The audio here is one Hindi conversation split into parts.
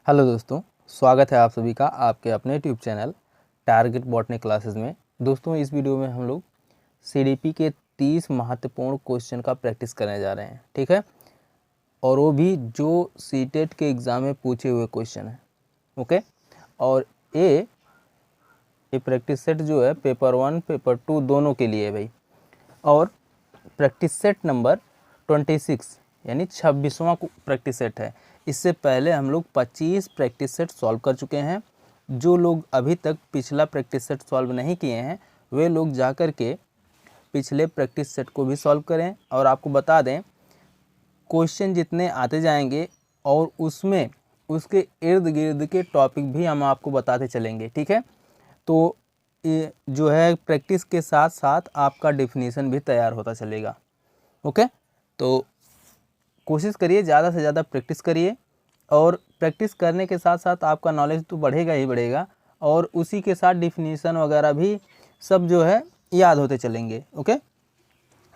हेलो दोस्तों, स्वागत है आप सभी का आपके अपने YouTube channel target botany classes में। दोस्तों, इस वीडियो में हम लोग सीडीपी के 30 महत्वपूर्ण क्वेश्चन का प्रैक्टिस करने जा रहे हैं, ठीक है। और वो भी जो सीटेट के एग्ज़ाम में पूछे हुए क्वेश्चन हैं, ओके। और ये प्रैक्टिस सेट जो है पेपर 1 पेपर 2 दोनों के लिए है भाई। और प्रैक्टिस सेट नंबर 26 यानी 26वां प्रैक्टिस सेट है। इससे पहले हम लोग 25 प्रैक्टिस सेट सॉल्व कर चुके हैं। जो लोग अभी तक पिछला प्रैक्टिस सेट सॉल्व नहीं किए हैं वे लोग जाकर के पिछले प्रैक्टिस सेट को भी सॉल्व करें। और आपको बता दें, क्वेश्चन जितने आते जाएंगे और उसमें उसके इर्द गिर्द के टॉपिक भी हम आपको बताते चलेंगे, ठीक है। तो ये जो है प्रैक्टिस के साथ साथ आपका डेफिनेशन भी तैयार होता चलेगा, ओके। तो कोशिश करिए, ज़्यादा से ज़्यादा प्रैक्टिस करिए। और प्रैक्टिस करने के साथ साथ आपका नॉलेज तो बढ़ेगा ही बढ़ेगा, और उसी के साथ डिफिनीशन वगैरह भी सब जो है याद होते चलेंगे, ओके।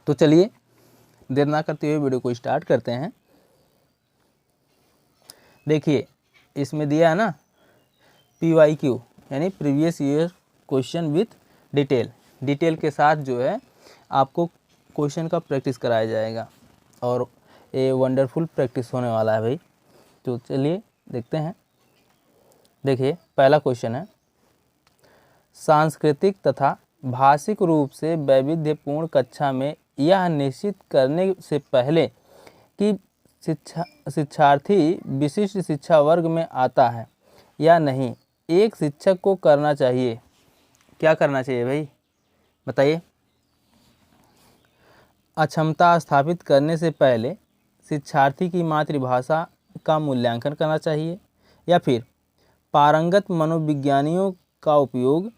तो चलिए देर ना करते हुए वीडियो को स्टार्ट करते हैं। देखिए, इसमें दिया है ना PYQ यानी previous year question with detail के साथ जो है आपको क्वेश्चन का प्रैक्टिस कराया जाएगा। और ये वंडरफुल प्रैक्टिस होने वाला है भाई। तो चलिए देखते हैं। देखिए, पहला क्वेश्चन है, सांस्कृतिक तथा भाषिक रूप से वैविध्यपूर्ण कक्षा में यह निश्चित करने से पहले कि शिक्षार्थी विशिष्ट शिक्षा वर्ग में आता है या नहीं, एक शिक्षक को करना चाहिए। क्या करना चाहिए भाई, बताइए। अक्षमता स्थापित करने से पहले शिक्षार्थी की मातृभाषा का मूल्यांकन करना चाहिए, या फिर पारंगत मनोविज्ञानियों का उपयोग,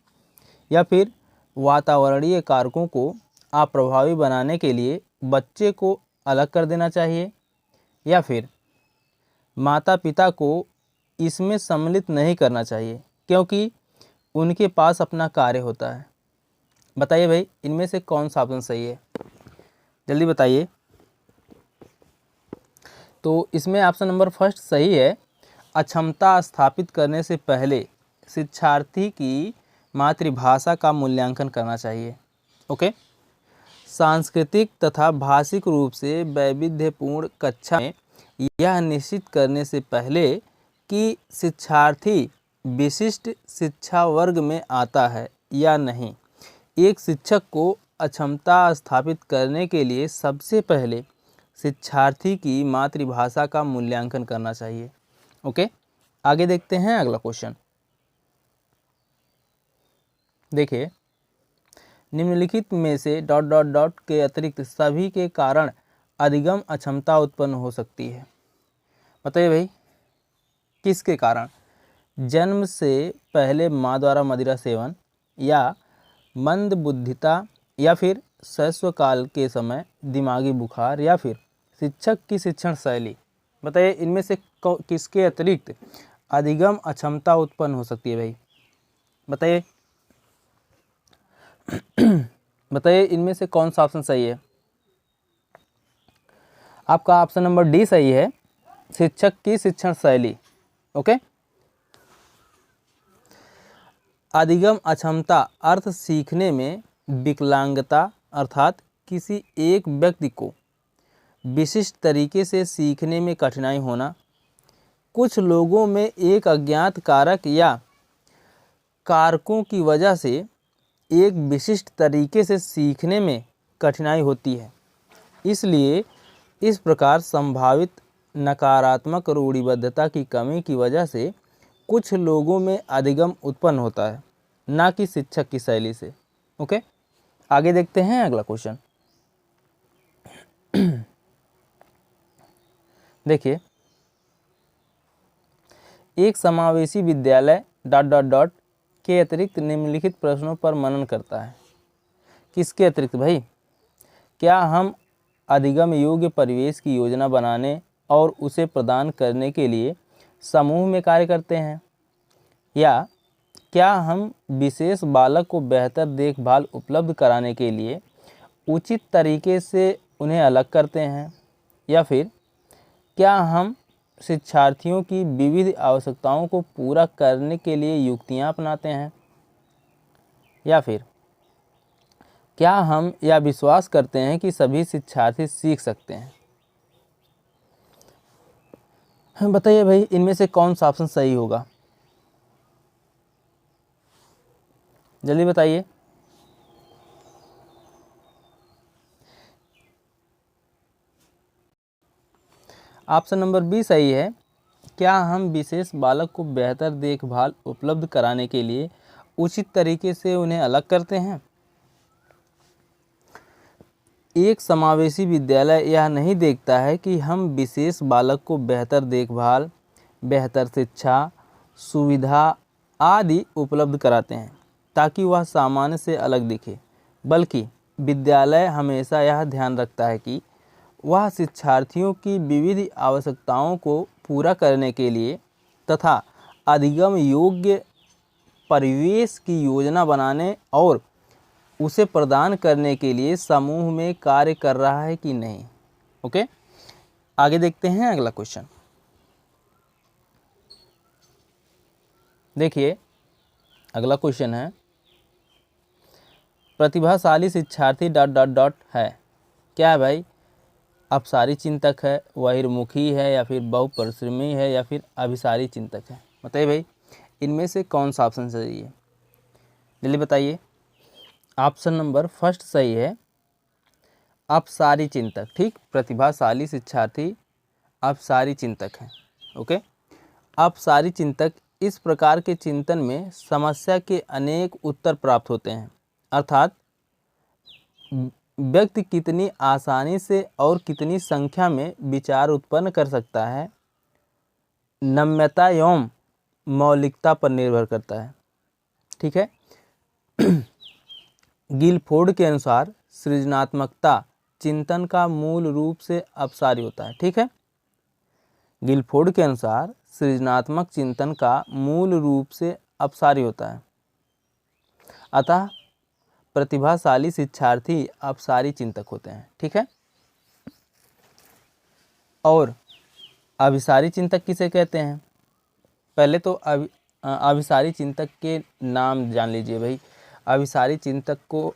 या फिर वातावरणीय कारकों को अप्रभावी बनाने के लिए बच्चे को अलग कर देना चाहिए, या फिर माता पिता को इसमें सम्मिलित नहीं करना चाहिए क्योंकि उनके पास अपना कार्य होता है। बताइए भाई, इनमें से कौन सा ऑप्शन सही है, जल्दी बताइए। तो इसमें ऑप्शन नंबर फर्स्ट सही है। अक्षमता स्थापित करने से पहले शिक्षार्थी की मातृभाषा का मूल्यांकन करना चाहिए, ओके। सांस्कृतिक तथा भाषिक रूप से वैविध्यपूर्ण कक्षा में यह निश्चित करने से पहले कि शिक्षार्थी विशिष्ट शिक्षा वर्ग में आता है या नहीं, एक शिक्षक को अक्षमता स्थापित करने के लिए सबसे पहले शिक्षार्थी की मातृभाषा का मूल्यांकन करना चाहिए, ओके। आगे देखते हैं अगला क्वेश्चन। देखिए, निम्नलिखित में से डॉट डॉट डॉट के अतिरिक्त सभी के कारण अधिगम अक्षमता उत्पन्न हो सकती है। बताइए भाई, किसके कारण? जन्म से पहले माँ द्वारा मदिरा सेवन, या मंदबुद्धिता, या फिर शैशवकाल के समय दिमागी बुखार, या फिर शिक्षक की शिक्षण शैली। बताइए, इनमें से किसके अतिरिक्त अधिगम अक्षमता उत्पन्न हो सकती है भाई, बताइए। बताइए, इनमें से कौन सा ऑप्शन सही है? आपका ऑप्शन नंबर डी सही है, शिक्षक की शिक्षण शैली, ओके। अधिगम अक्षमता अर्थ सीखने में विकलांगता, अर्थात किसी एक व्यक्ति को विशिष्ट तरीके से सीखने में कठिनाई होना, कुछ लोगों में एक अज्ञात कारक या कारकों की वजह से एक विशिष्ट तरीके से सीखने में कठिनाई होती है। इसलिए इस प्रकार संभावित नकारात्मक रूढ़िबद्धता की कमी की वजह से कुछ लोगों में अधिगम उत्पन्न होता है, ना कि शिक्षक की शैली से, ओके। आगे देखते हैं अगला क्वेश्चन। देखिए, एक समावेशी विद्यालय डॉट डॉट डॉट के अतिरिक्त निम्नलिखित प्रश्नों पर मनन करता है। किसके अतिरिक्त भाई? क्या हम अधिगम योग्य परिवेश की योजना बनाने और उसे प्रदान करने के लिए समूह में कार्य करते हैं, या क्या हम विशेष बालक को बेहतर देखभाल उपलब्ध कराने के लिए उचित तरीके से उन्हें अलग करते हैं, या फिर क्या हम शिक्षार्थियों की विविध आवश्यकताओं को पूरा करने के लिए युक्तियां अपनाते हैं, या फिर क्या हम यह विश्वास करते हैं कि सभी शिक्षार्थी सीख सकते हैं। बताइए भाई, इनमें से कौन सा ऑप्शन सही होगा, जल्दी बताइए। ऑप्शन नंबर बी सही है। क्या हम विशेष बालक को बेहतर देखभाल उपलब्ध कराने के लिए उचित तरीके से उन्हें अलग करते हैं। एक समावेशी विद्यालय यह नहीं देखता है कि हम विशेष बालक को बेहतर देखभाल, बेहतर शिक्षा, सुविधा आदि उपलब्ध कराते हैं ताकि वह सामान्य से अलग दिखे, बल्कि विद्यालय हमेशा यह ध्यान रखता है कि वह शिक्षार्थियों की विविध आवश्यकताओं को पूरा करने के लिए तथा अधिगम योग्य परिवेश की योजना बनाने और उसे प्रदान करने के लिए समूह में कार्य कर रहा है कि नहीं। ओके, आगे देखते हैं अगला क्वेश्चन। देखिए अगला क्वेश्चन है, प्रतिभाशाली शिक्षार्थी डॉट डॉट डॉट है। क्या है भाई, अपसारी चिंतक है, बहिर्मुखी है, या फिर बहुपरिश्रमी है, या फिर अभिसारी चिंतक है। बताइए भाई, इनमें से कौन सा ऑप्शन सही है, जल्दी बताइए। ऑप्शन नंबर फर्स्ट सही है, अपसारी चिंतक। ठीक, प्रतिभाशाली शिक्षार्थी अपसारी चिंतक हैं। ओके, अपसारी चिंतक इस प्रकार के चिंतन में समस्या के अनेक उत्तर प्राप्त होते हैं, अर्थात व्यक्ति कितनी आसानी से और कितनी संख्या में विचार उत्पन्न कर सकता है, नम्यता एवं मौलिकता पर निर्भर करता है। ठीक है। गिलफोर्ड के अनुसार सृजनात्मकता चिंतन का मूल रूप से अपसारी होता है। ठीक है, गिलफोर्ड के अनुसार सृजनात्मक चिंतन का मूल रूप से अपसारी होता है, अतः प्रतिभाशाली शिक्षार्थी अपसारी चिंतक होते हैं। ठीक है, और अभिसारी चिंतक किसे कहते हैं। पहले तो अभिसारी चिंतक के नाम जान लीजिए भाई। अभिसारी चिंतक को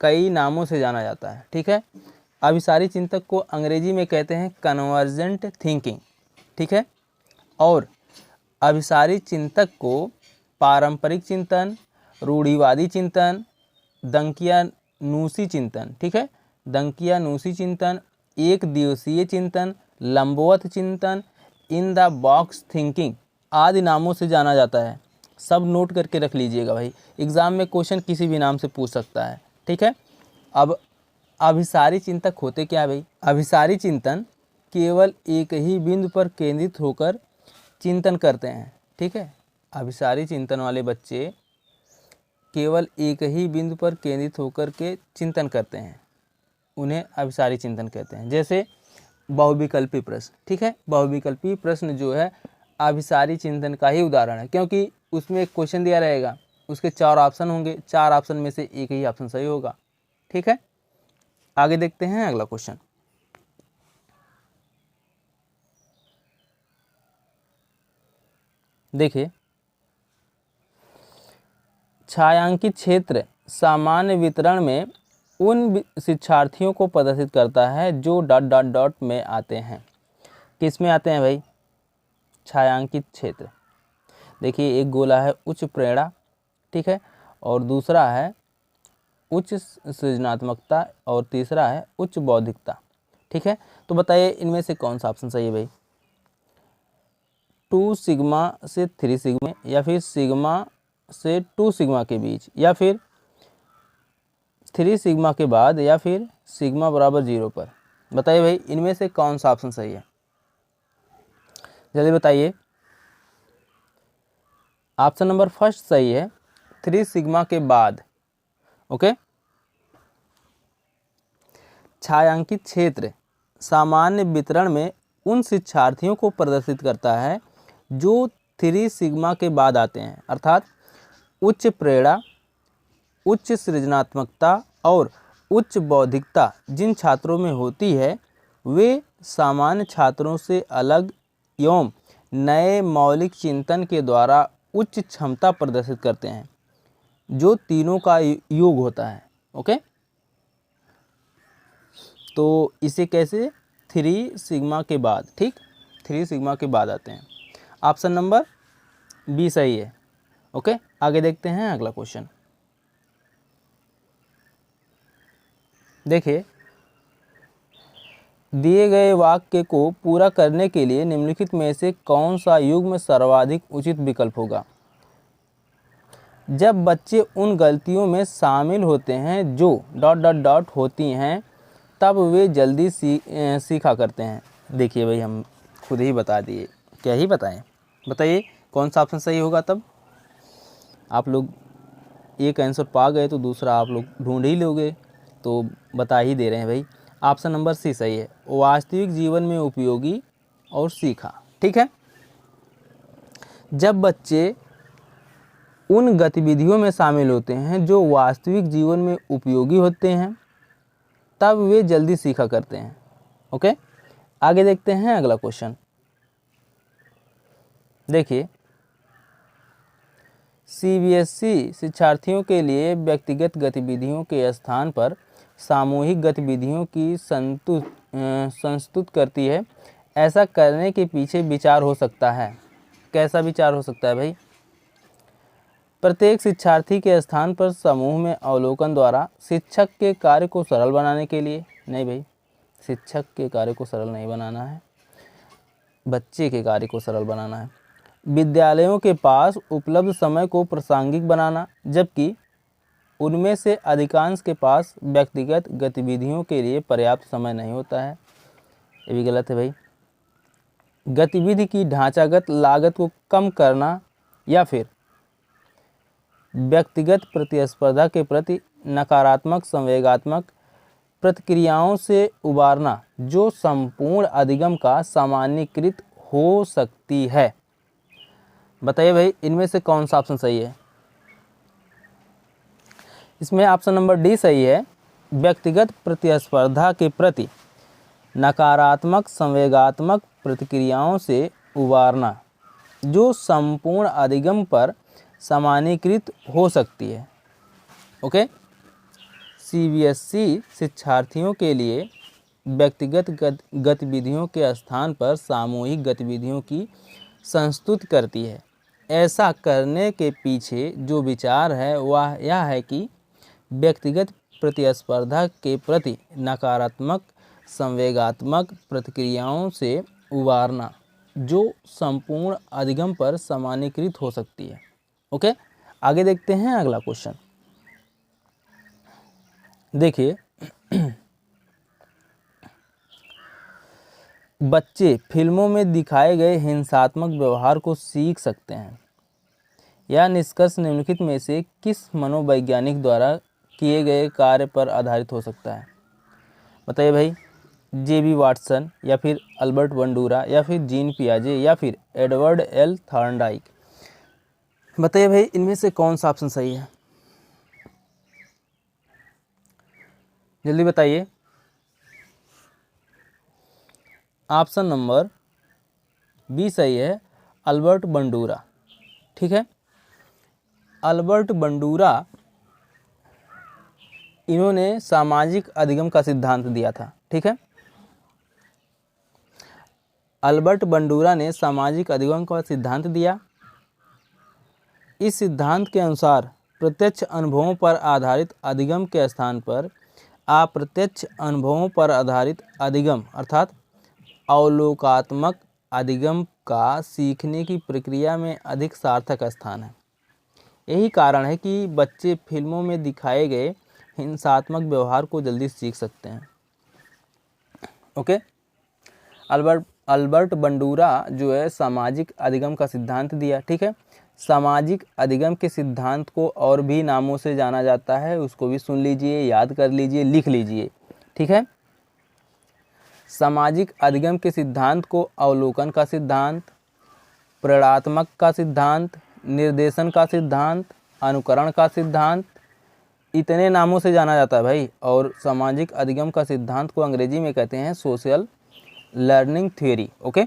कई नामों से जाना जाता है। ठीक है, अभिसारी चिंतक को अंग्रेजी में कहते हैं कन्वर्जेंट थिंकिंग। ठीक है, और अभिसारी चिंतक को पारंपरिक चिंतन, रूढ़िवादी चिंतन, दंकियानूसी चिंतन, ठीक है, दंकियानूसी चिंतन, एक दिवसीय चिंतन, लंबवत चिंतन, इन द बॉक्स थिंकिंग आदि नामों से जाना जाता है। सब नोट करके रख लीजिएगा भाई, एग्जाम में क्वेश्चन किसी भी नाम से पूछ सकता है। ठीक है, अब अभिसारी चिंतक होते क्या भाई। अभिसारी चिंतन केवल एक ही बिंदु पर केंद्रित होकर चिंतन करते हैं। ठीक है, अभिसारी चिंतन वाले बच्चे केवल एक ही बिंदु पर केंद्रित होकर के चिंतन करते हैं, उन्हें अभिसारी चिंतन कहते हैं। जैसे बहुविकल्पी प्रश्न। ठीक है, बहुविकल्पी प्रश्न जो है अभिसारी चिंतन का ही उदाहरण है, क्योंकि उसमें एक क्वेश्चन दिया रहेगा, उसके 4 ऑप्शन होंगे, 4 ऑप्शन में से एक ही ऑप्शन सही होगा। ठीक है, आगे देखते हैं अगला क्वेश्चन। देखिए, छायांकित क्षेत्र सामान्य वितरण में उन शिक्षार्थियों को प्रदर्शित करता है जो डॉट डॉट डॉट में आते हैं। किस में आते हैं भाई, छायांकित क्षेत्र। देखिए, एक गोला है उच्च प्रेरणा, ठीक है, और दूसरा है उच्च सृजनात्मकता, और तीसरा है उच्च बौद्धिकता। ठीक है, तो बताइए इनमें से कौन सा ऑप्शन सही है भाई। 2 सिग्मा से 3 सिग्मा, या फिर सिग्मा से 2 सिग्मा के बीच, या फिर 3 सिग्मा के बाद, या फिर सिग्मा बराबर 0 पर। बताइए भाई, इनमें से कौन सा ऑप्शन सही है, जल्दी बताइए। ऑप्शन नंबर फर्स्ट सही है, 3 सिग्मा के बाद। ओके, छायांकित क्षेत्र सामान्य वितरण में उन शिक्षार्थियों को प्रदर्शित करता है जो 3 सिग्मा के बाद आते हैं, अर्थात उच्च प्रेरणा, उच्च सृजनात्मकता और उच्च बौद्धिकता जिन छात्रों में होती है वे सामान्य छात्रों से अलग एवं नए मौलिक चिंतन के द्वारा उच्च क्षमता प्रदर्शित करते हैं, जो तीनों का योग होता है। ओके, तो इसे कैसे 3 सिग्मा के बाद, ठीक, 3 सिग्मा के बाद आते हैं। ऑप्शन नंबर बी सही है। ओके, आगे देखते हैं अगला क्वेश्चन। देखिए, दिए गए वाक्य को पूरा करने के लिए निम्नलिखित में से कौन सा युग्म सर्वाधिक उचित विकल्प होगा। जब बच्चे उन गलतियों में शामिल होते हैं जो ... होती हैं, तब वे जल्दी सीखा करते हैं। देखिए भाई, हम खुद ही बता दिए, क्या ही बताएं, बताइए कौन सा ऑप्शन सही होगा। तब आप लोग एक आंसर पा गए तो दूसरा आप लोग ढूंढ ही लोगे, तो बता ही दे रहे हैं भाई। ऑप्शन नंबर सी सही है, वास्तविक जीवन में उपयोगी और सीखा। ठीक है, जब बच्चे उन गतिविधियों में शामिल होते हैं जो वास्तविक जीवन में उपयोगी होते हैं, तब वे जल्दी सीखा करते हैं। ओके, आगे देखते हैं अगला क्वेश्चन। देखिए, सीबीएसई शिक्षार्थियों के लिए व्यक्तिगत गतिविधियों के स्थान पर सामूहिक गतिविधियों की संस्तुत करती है। ऐसा करने के पीछे विचार हो सकता है। कैसा विचार हो सकता है भाई? प्रत्येक शिक्षार्थी के स्थान पर समूह में अवलोकन द्वारा शिक्षक के कार्य को सरल बनाने के लिए। नहीं भाई, शिक्षक के कार्य को सरल नहीं बनाना है, बच्चे के कार्य को सरल बनाना है। विद्यालयों के पास उपलब्ध समय को प्रासंगिक बनाना, जबकि उनमें से अधिकांश के पास व्यक्तिगत गतिविधियों के लिए पर्याप्त समय नहीं होता है। ये भी गलत है भाई। गतिविधि की ढांचागत लागत को कम करना या फिर व्यक्तिगत प्रतिस्पर्धा के प्रति नकारात्मक संवेगात्मक प्रतिक्रियाओं से उबारना, जो संपूर्ण अधिगम का सामान्यीकृत हो सकती है। बताइए भाई, इनमें से कौन सा ऑप्शन सही है? इसमें ऑप्शन नंबर डी सही है, व्यक्तिगत प्रतिस्पर्धा के प्रति नकारात्मक संवेगात्मक प्रतिक्रियाओं से उबारना, जो संपूर्ण अधिगम पर सामान्यीकृत हो सकती है। ओके, सीबीएसई शिक्षार्थियों के लिए व्यक्तिगत गतिविधियों के स्थान पर सामूहिक गतिविधियों की संस्तुत करती है। ऐसा करने के पीछे जो विचार है वह यह है कि व्यक्तिगत प्रतिस्पर्धा के प्रति नकारात्मक संवेगात्मक प्रतिक्रियाओं से उबारना, जो संपूर्ण अधिगम पर सामान्यीकृत हो सकती है। ओके, आगे देखते हैं अगला क्वेश्चन। देखिए, बच्चे फिल्मों में दिखाए गए हिंसात्मक व्यवहार को सीख सकते हैं। यह निष्कर्ष निम्नलिखित में से किस मनोवैज्ञानिक द्वारा किए गए कार्य पर आधारित हो सकता है? बताइए भाई, जेबी वाटसन या फिर अल्बर्ट बंडूरा या फिर जीन पियाजे या फिर एडवर्ड एल थॉर्नडाइक। बताइए भाई, इनमें से कौन सा ऑप्शन सही है? जल्दी बताइए। ऑप्शन नंबर बी सही है, अल्बर्ट बंडूरा। ठीक है, अल्बर्ट बंडूरा, इन्होंने सामाजिक अधिगम का सिद्धांत दिया था। ठीक है, अल्बर्ट बंडूरा ने सामाजिक अधिगम का सिद्धांत दिया। इस सिद्धांत के अनुसार प्रत्यक्ष अनुभवों पर आधारित अधिगम के स्थान पर अप्रत्यक्ष अनुभवों पर आधारित अधिगम अर्थात अवलोकात्मक अधिगम का सीखने की प्रक्रिया में अधिक सार्थक स्थान है। यही कारण है कि बच्चे फिल्मों में दिखाए गए हिंसात्मक व्यवहार को जल्दी सीख सकते हैं। ओके, अल्बर्ट बंडूरा जो है सामाजिक अधिगम का सिद्धांत दिया। ठीक है, सामाजिक अधिगम के सिद्धांत को और भी नामों से जाना जाता है, उसको भी सुन लीजिए, याद कर लीजिए, लिख लीजिए। ठीक है, सामाजिक अधिगम के सिद्धांत को अवलोकन का सिद्धांत, प्रेरणात्मक का सिद्धांत, निर्देशन का सिद्धांत, अनुकरण का सिद्धांत, इतने नामों से जाना जाता है भाई। और सामाजिक अधिगम का सिद्धांत को अंग्रेजी में कहते हैं सोशल लर्निंग थ्योरी। ओके,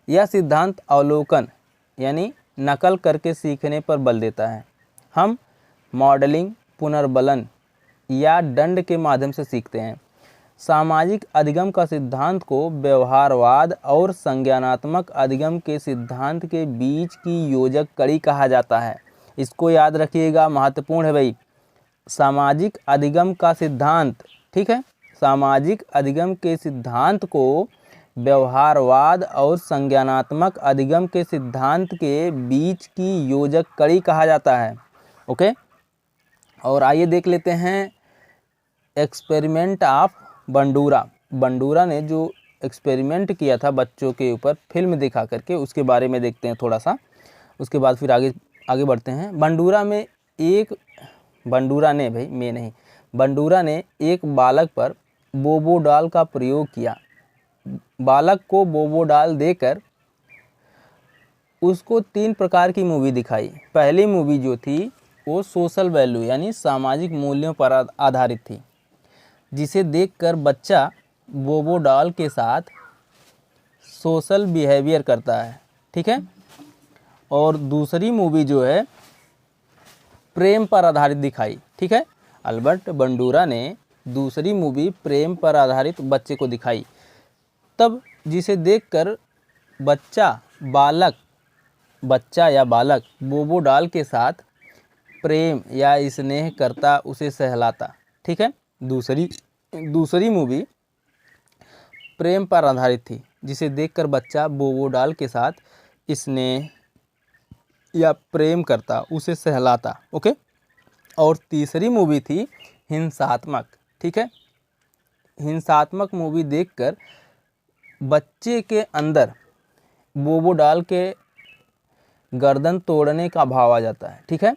यह सिद्धांत अवलोकन यानी नकल करके सीखने पर बल देता है। हम मॉडलिंग, पुनर्बलन या दंड के माध्यम से सीखते हैं। सामाजिक अधिगम का सिद्धांत को व्यवहारवाद और संज्ञानात्मक अधिगम के सिद्धांत के बीच की योजक कड़ी कहा जाता है। इसको याद रखिएगा, महत्वपूर्ण है भाई। सामाजिक अधिगम का सिद्धांत, ठीक है, सामाजिक अधिगम के सिद्धांत को व्यवहारवाद और संज्ञानात्मक अधिगम के सिद्धांत के बीच की योजक कड़ी कहा जाता है। ओके, और आइए देख लेते हैं एक्सपेरिमेंट ऑफ बंडूरा। बंडूरा ने जो एक्सपेरिमेंट किया था बच्चों के ऊपर फिल्म दिखा करके, उसके बारे में देखते हैं थोड़ा सा, उसके बाद फिर आगे बढ़ते हैं। बंडूरा ने एक बालक पर बोबोडाल का प्रयोग किया। बालक को बोबोडाल देकर उसको 3 प्रकार की मूवी दिखाई। पहली मूवी जो थी वो सोशल वैल्यू यानी सामाजिक मूल्यों पर आधारित थी, जिसे देखकर बच्चा बोबोडाल के साथ सोशल बिहेवियर करता है, ठीक है। और दूसरी मूवी जो है प्रेम पर आधारित दिखाई, ठीक है। अल्बर्ट बंडूरा ने दूसरी मूवी प्रेम पर आधारित बच्चे को दिखाई, तब जिसे देखकर बच्चा या बालक बोबोडाल के साथ प्रेम या स्नेह करता, उसे सहलाता, ठीक है। दूसरी मूवी प्रेम पर आधारित थी, जिसे देखकर बच्चा बोबोडाल के साथ स्नेह या प्रेम करता, उसे सहलाता। ओके, और तीसरी मूवी थी हिंसात्मक, ठीक है। हिंसात्मक मूवी देखकर बच्चे के अंदर बोबोडाल के गर्दन तोड़ने का भाव आ जाता है, ठीक है।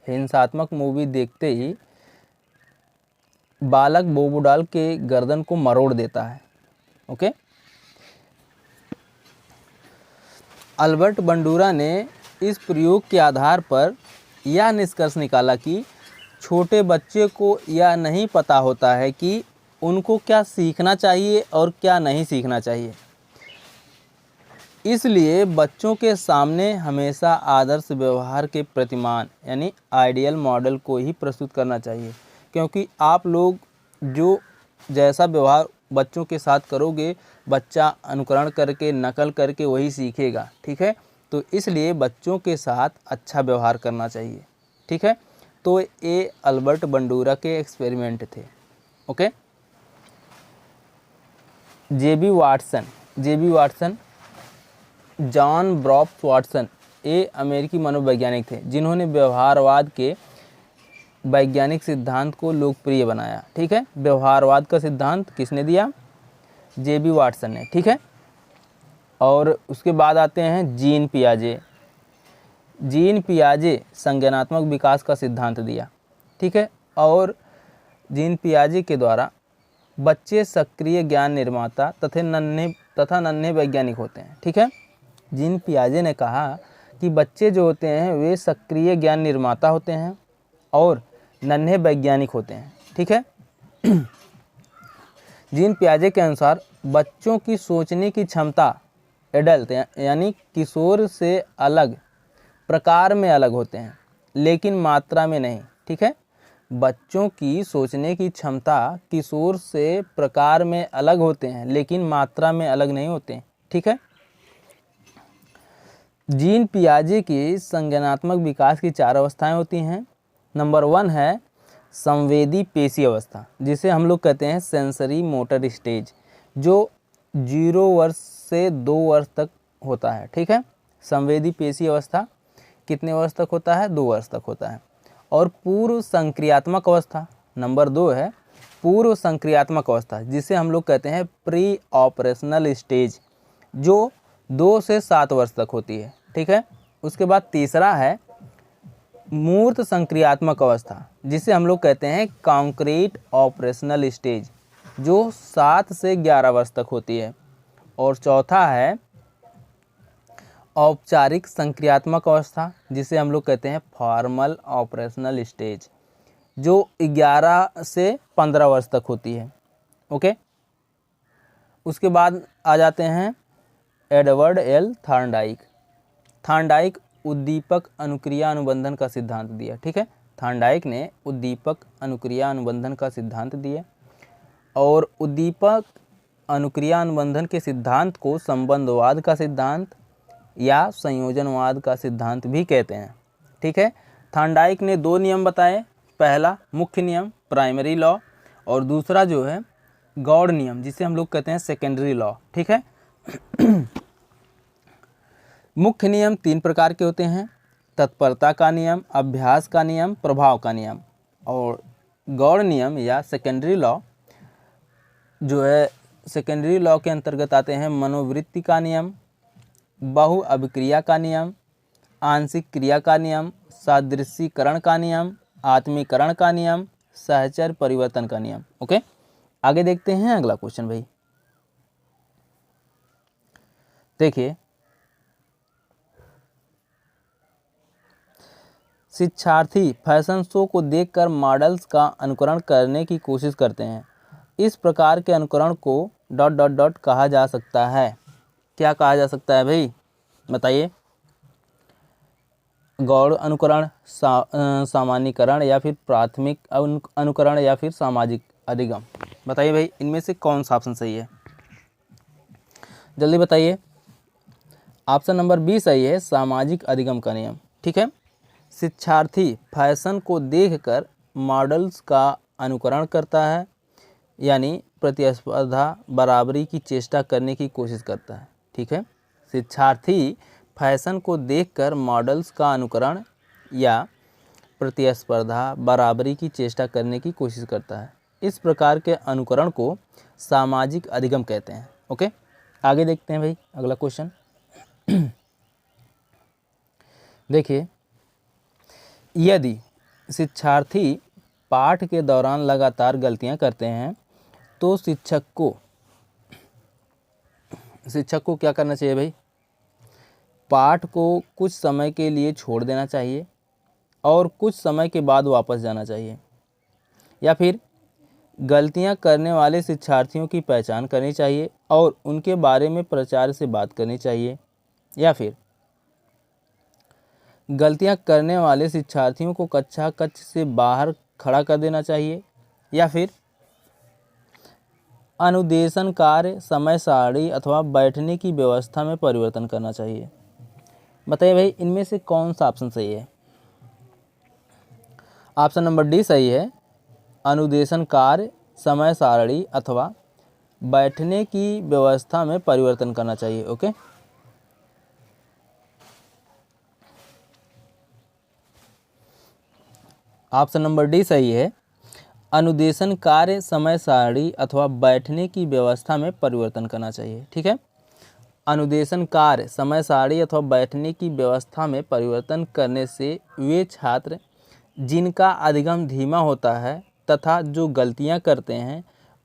हिंसात्मक मूवी देखते ही बालक बोबोडाल के गर्दन को मरोड़ देता है। ओके, अल्बर्ट बंडूरा ने इस प्रयोग के आधार पर यह निष्कर्ष निकाला कि छोटे बच्चे को यह नहीं पता होता है कि उनको क्या सीखना चाहिए और क्या नहीं सीखना चाहिए। इसलिए बच्चों के सामने हमेशा आदर्श व्यवहार के प्रतिमान यानी आइडियल मॉडल को ही प्रस्तुत करना चाहिए, क्योंकि आप लोग जो जैसा व्यवहार बच्चों के साथ करोगे, बच्चा अनुकरण करके, नकल करके वही सीखेगा, ठीक है। तो इसलिए बच्चों के साथ अच्छा व्यवहार करना चाहिए, ठीक है। तो ये अल्बर्ट बंडूरा के एक्सपेरिमेंट थे। ओके, जेबी वाटसन, जॉन ब्रॉप्स वाटसन, ये अमेरिकी मनोवैज्ञानिक थे जिन्होंने व्यवहारवाद के वैज्ञानिक सिद्धांत को लोकप्रिय बनाया, ठीक है। व्यवहारवाद का सिद्धांत किसने दिया? जेबी वाटसन ने, ठीक है। और उसके बाद आते हैं जीन पियाजे संज्ञानात्मक विकास का सिद्धांत दिया, ठीक है। और जीन पियाजे के द्वारा बच्चे सक्रिय ज्ञान निर्माता तथा नन्हे वैज्ञानिक होते हैं, ठीक है। जीन पियाजे ने कहा कि बच्चे जो होते हैं वे सक्रिय ज्ञान निर्माता होते हैं और नन्हे वैज्ञानिक होते हैं, ठीक है। जीन पियाजे के अनुसार बच्चों की सोचने की क्षमता एडल्ट यानी किशोर से अलग प्रकार में अलग होते हैं, लेकिन मात्रा में नहीं, ठीक है। बच्चों की सोचने की क्षमता किशोर से प्रकार में अलग होते हैं, लेकिन मात्रा में अलग नहीं होते हैं, ठीक है। जीन पियाजे की संज्ञानात्मक विकास की 4 अवस्थाएं होती हैं। नंबर 1 है संवेदी पेशी अवस्था, जिसे हम लोग कहते हैं सेंसरी मोटर स्टेज, जो 0 वर्ष से 2 वर्ष तक होता है, ठीक है। संवेदी पेशी अवस्था कितने वर्ष तक होता है? 2 वर्ष तक होता है। और पूर्व संक्रियात्मक अवस्था नंबर 2 है पूर्व संक्रियात्मक अवस्था, जिसे हम लोग कहते हैं प्री ऑपरेशनल स्टेज, जो 2 से 7 वर्ष तक होती है, ठीक है। उसके बाद तीसरा है मूर्त संक्रियात्मक अवस्था, जिसे हम लोग कहते हैं कॉन्क्रीट ऑपरेशनल स्टेज, जो 7 से 11 वर्ष तक होती है। और चौथा है औपचारिक संक्रियात्मक अवस्था, जिसे हम लोग कहते हैं फॉर्मल ऑपरेशनल स्टेज, जो 11 से 15 वर्ष तक होती है। ओके, उसके बाद आ जाते हैं एडवर्ड एल थॉर्नडाइक। थॉर्नडाइक उद्दीपक अनुक्रिया अनुबंधन का सिद्धांत दिया। ठीक है, थॉर्नडाइक ने उद्दीपक अनुक्रिया अनुबंधन का सिद्धांत दिया और उद्दीपक अनुक्रिया अनुबंधन के सिद्धांत को संबंधवाद का सिद्धांत या संयोजनवाद का सिद्धांत भी कहते हैं। ठीक है, थॉर्नडाइक ने 2 नियम बताए, पहला मुख्य नियम प्राइमरी लॉ और दूसरा जो है गौड़ नियम जिसे हम लोग कहते हैं सेकेंडरी लॉ। ठीक है, मुख्य नियम 3 प्रकार के होते हैं, तत्परता का नियम, अभ्यास का नियम, प्रभाव का नियम। और गौड़ नियम या सेकेंडरी लॉ जो है सेकेंडरी लॉ के अंतर्गत आते हैं मनोवृत्ति का नियम, बहु अभिक्रिया का नियम, आंशिक क्रिया का नियम, सादृश्यीकरण का नियम, आत्मीकरण का नियम, सहचर परिवर्तन का नियम। ओके, आगे देखते हैं अगला क्वेश्चन भाई। देखिए, शिक्षार्थी फैशन शो को देखकर मॉडल्स का अनुकरण करने की कोशिश करते हैं। इस प्रकार के अनुकरण को ... कहा जा सकता है। क्या कहा जा सकता है भाई, बताइए? गौड़ अनुकरण, सामान्यीकरण या फिर प्राथमिक अनुकरण या फिर सामाजिक अधिगम। बताइए भाई, इनमें से कौन सा ऑप्शन सही है? जल्दी बताइए। ऑप्शन नंबर बी सही है, सामाजिक अधिगम का नियम। ठीक है, शिक्षार्थी फैशन को देखकर मॉडल्स का अनुकरण करता है, यानी प्रतिस्पर्धा बराबरी की चेष्टा करने की कोशिश करता है। ठीक है, शिक्षार्थी फैशन को देखकर मॉडल्स का अनुकरण या प्रतिस्पर्धा बराबरी की चेष्टा करने की कोशिश करता है। इस प्रकार के अनुकरण को सामाजिक अधिगम कहते हैं। ओके, आगे देखते हैं भाई अगला क्वेश्चन। देखिए, यदि शिक्षार्थी पाठ के दौरान लगातार गलतियां करते हैं तो शिक्षक को क्या करना चाहिए भाई? पाठ को कुछ समय के लिए छोड़ देना चाहिए और कुछ समय के बाद वापस जाना चाहिए, या फिर गलतियां करने वाले शिक्षार्थियों की पहचान करनी चाहिए और उनके बारे में प्राचार्य से बात करनी चाहिए, या फिर गलतियां करने वाले शिक्षार्थियों को कक्ष से बाहर खड़ा कर देना चाहिए, या फिर अनुदेशन कार्य, समय सारणी अथवा बैठने की व्यवस्था में परिवर्तन करना चाहिए। बताइए भाई, इनमें से कौन सा ऑप्शन सही है? ऑप्शन नंबर डी सही है, अनुदेशन कार्य, समय सारणी अथवा बैठने की व्यवस्था में परिवर्तन करना चाहिए। ओके, ऑप्शन नंबर डी सही है, अनुदेशन कार्य, समय सारणी अथवा बैठने की व्यवस्था में परिवर्तन करना चाहिए। ठीक है, अनुदेशन कार्य, समय सारणी अथवा बैठने की व्यवस्था में परिवर्तन करने से वे छात्र जिनका अधिगम धीमा होता है तथा जो गलतियां करते हैं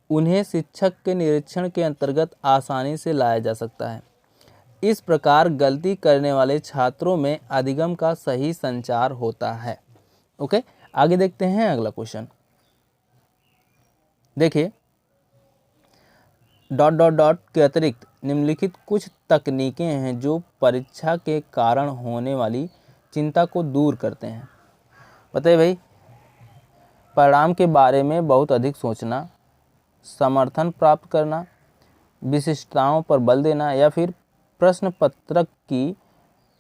उन्हें शिक्षक के निरीक्षण के अंतर्गत आसानी से लाया जा सकता है। इस प्रकार गलती करने वाले छात्रों में अधिगम का सही संचार होता है। ओके, आगे देखते हैं अगला क्वेश्चन। देखिए, ... के अतिरिक्त निम्नलिखित कुछ तकनीकें हैं जो परीक्षा के कारण होने वाली चिंता को दूर करते हैं। बताइए भाई, परिणाम के बारे में बहुत अधिक सोचना, समर्थन प्राप्त करना, विशिष्टताओं पर बल देना, या फिर प्रश्न पत्रक की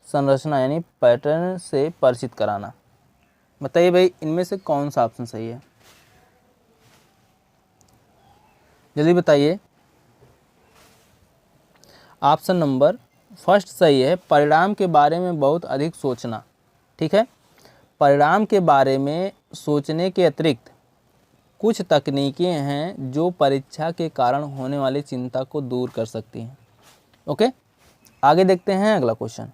संरचना यानी पैटर्न से परिचित कराना। बताइए भाई, इनमें से कौन सा ऑप्शन सही है? जल्दी बताइए। ऑप्शन नंबर फर्स्ट सही है, परिणाम के बारे में बहुत अधिक सोचना। ठीक है, परिणाम के बारे में सोचने के अतिरिक्त कुछ तकनीकें हैं जो परीक्षा के कारण होने वाली चिंता को दूर कर सकती हैं। ओके, आगे देखते हैं अगला क्वेश्चन।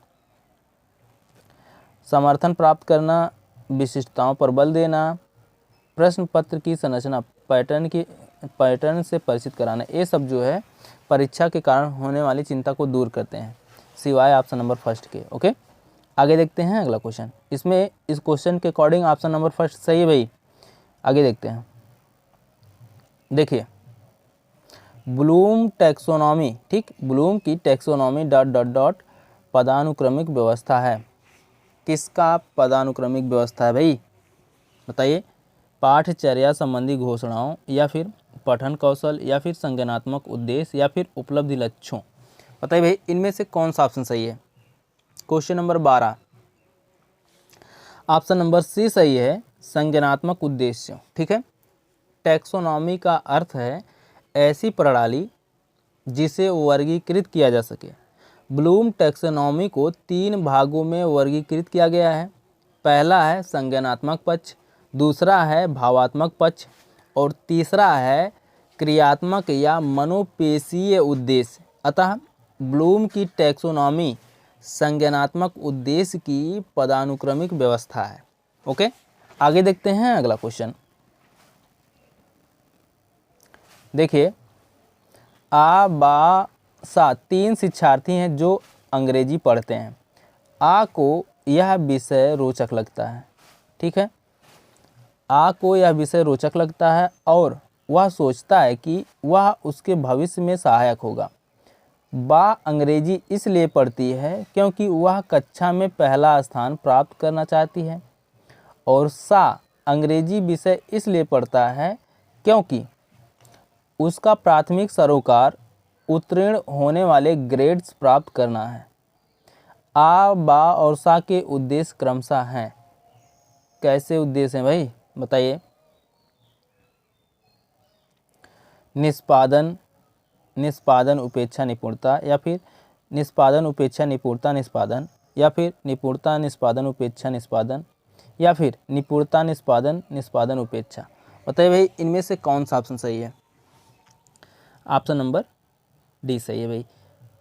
समर्थन प्राप्त करना, विशिष्टताओं पर बल देना, प्रश्न पत्र की संरचना, पैटर्न से परिचित कराना, ये सब जो है परीक्षा के कारण होने वाली चिंता को दूर करते हैं, सिवाय ऑप्शन नंबर फर्स्ट के। ओके, आगे देखते हैं अगला क्वेश्चन। इसमें इस क्वेश्चन के अकॉर्डिंग ऑप्शन नंबर फर्स्ट सही है भाई। आगे देखते हैं। देखिए, ब्लूम टैक्सोनॉमी, ठीक, ब्लूम की टैक्सोनॉमी डॉट डॉट डॉट पदानुक्रमिक व्यवस्था है। किसका पदानुक्रमिक व्यवस्था है भाई, बताइए। पाठचर्या संबंधी घोषणाओं, या फिर पठन कौशल, या फिर संज्ञानात्मक उद्देश्य, या फिर उपलब्धि लक्ष्यों। बताइए भाई इनमें से कौन सा ऑप्शन सही है। Question number 12, option number C सही है, संज्ञानात्मक उद्देश्य, ठीक है। टैक्सोनॉमी का अर्थ है ऐसी प्रणाली जिसे वर्गीकृत किया जा सके। ब्लूम टैक्सोनॉमी को 3 भागों में वर्गीकृत किया गया है। पहला है संज्ञानात्मक पक्ष, दूसरा है भावात्मक पक्ष, और तीसरा है क्रियात्मक या मनोपेशीय उद्देश्य। अतः ब्लूम की टैक्सोनॉमी संज्ञानात्मक उद्देश्य की पदानुक्रमिक व्यवस्था है। ओके, आगे देखते हैं अगला क्वेश्चन। देखिए, आ बा सा 3 शिक्षार्थी हैं जो अंग्रेजी पढ़ते हैं। आ को यह विषय रोचक लगता है, ठीक है। आ को यह विषय रोचक लगता है और वह सोचता है कि वह उसके भविष्य में सहायक होगा। बा अंग्रेजी इसलिए पढ़ती है क्योंकि वह कक्षा में पहला स्थान प्राप्त करना चाहती है, और सा अंग्रेजी विषय इसलिए पढ़ता है क्योंकि उसका प्राथमिक सरोकार उत्तीर्ण होने वाले ग्रेड्स प्राप्त करना है। आ, बा और सा के उद्देश्य क्रमशः हैं। कैसे उद्देश्य हैं भाई, बताइए। निष्पादन उपेक्षा निपुणता, या फिर निष्पादन उपेक्षा निपुणता निष्पादन, या फिर निपुणता निष्पादन उपेक्षा निष्पादन, या फिर निपुणता निष्पादन निष्पादन उपेक्षा। बताइए भाई इनमें से कौन सा ऑप्शन सही है। ऑप्शन नंबर डी सही है भाई,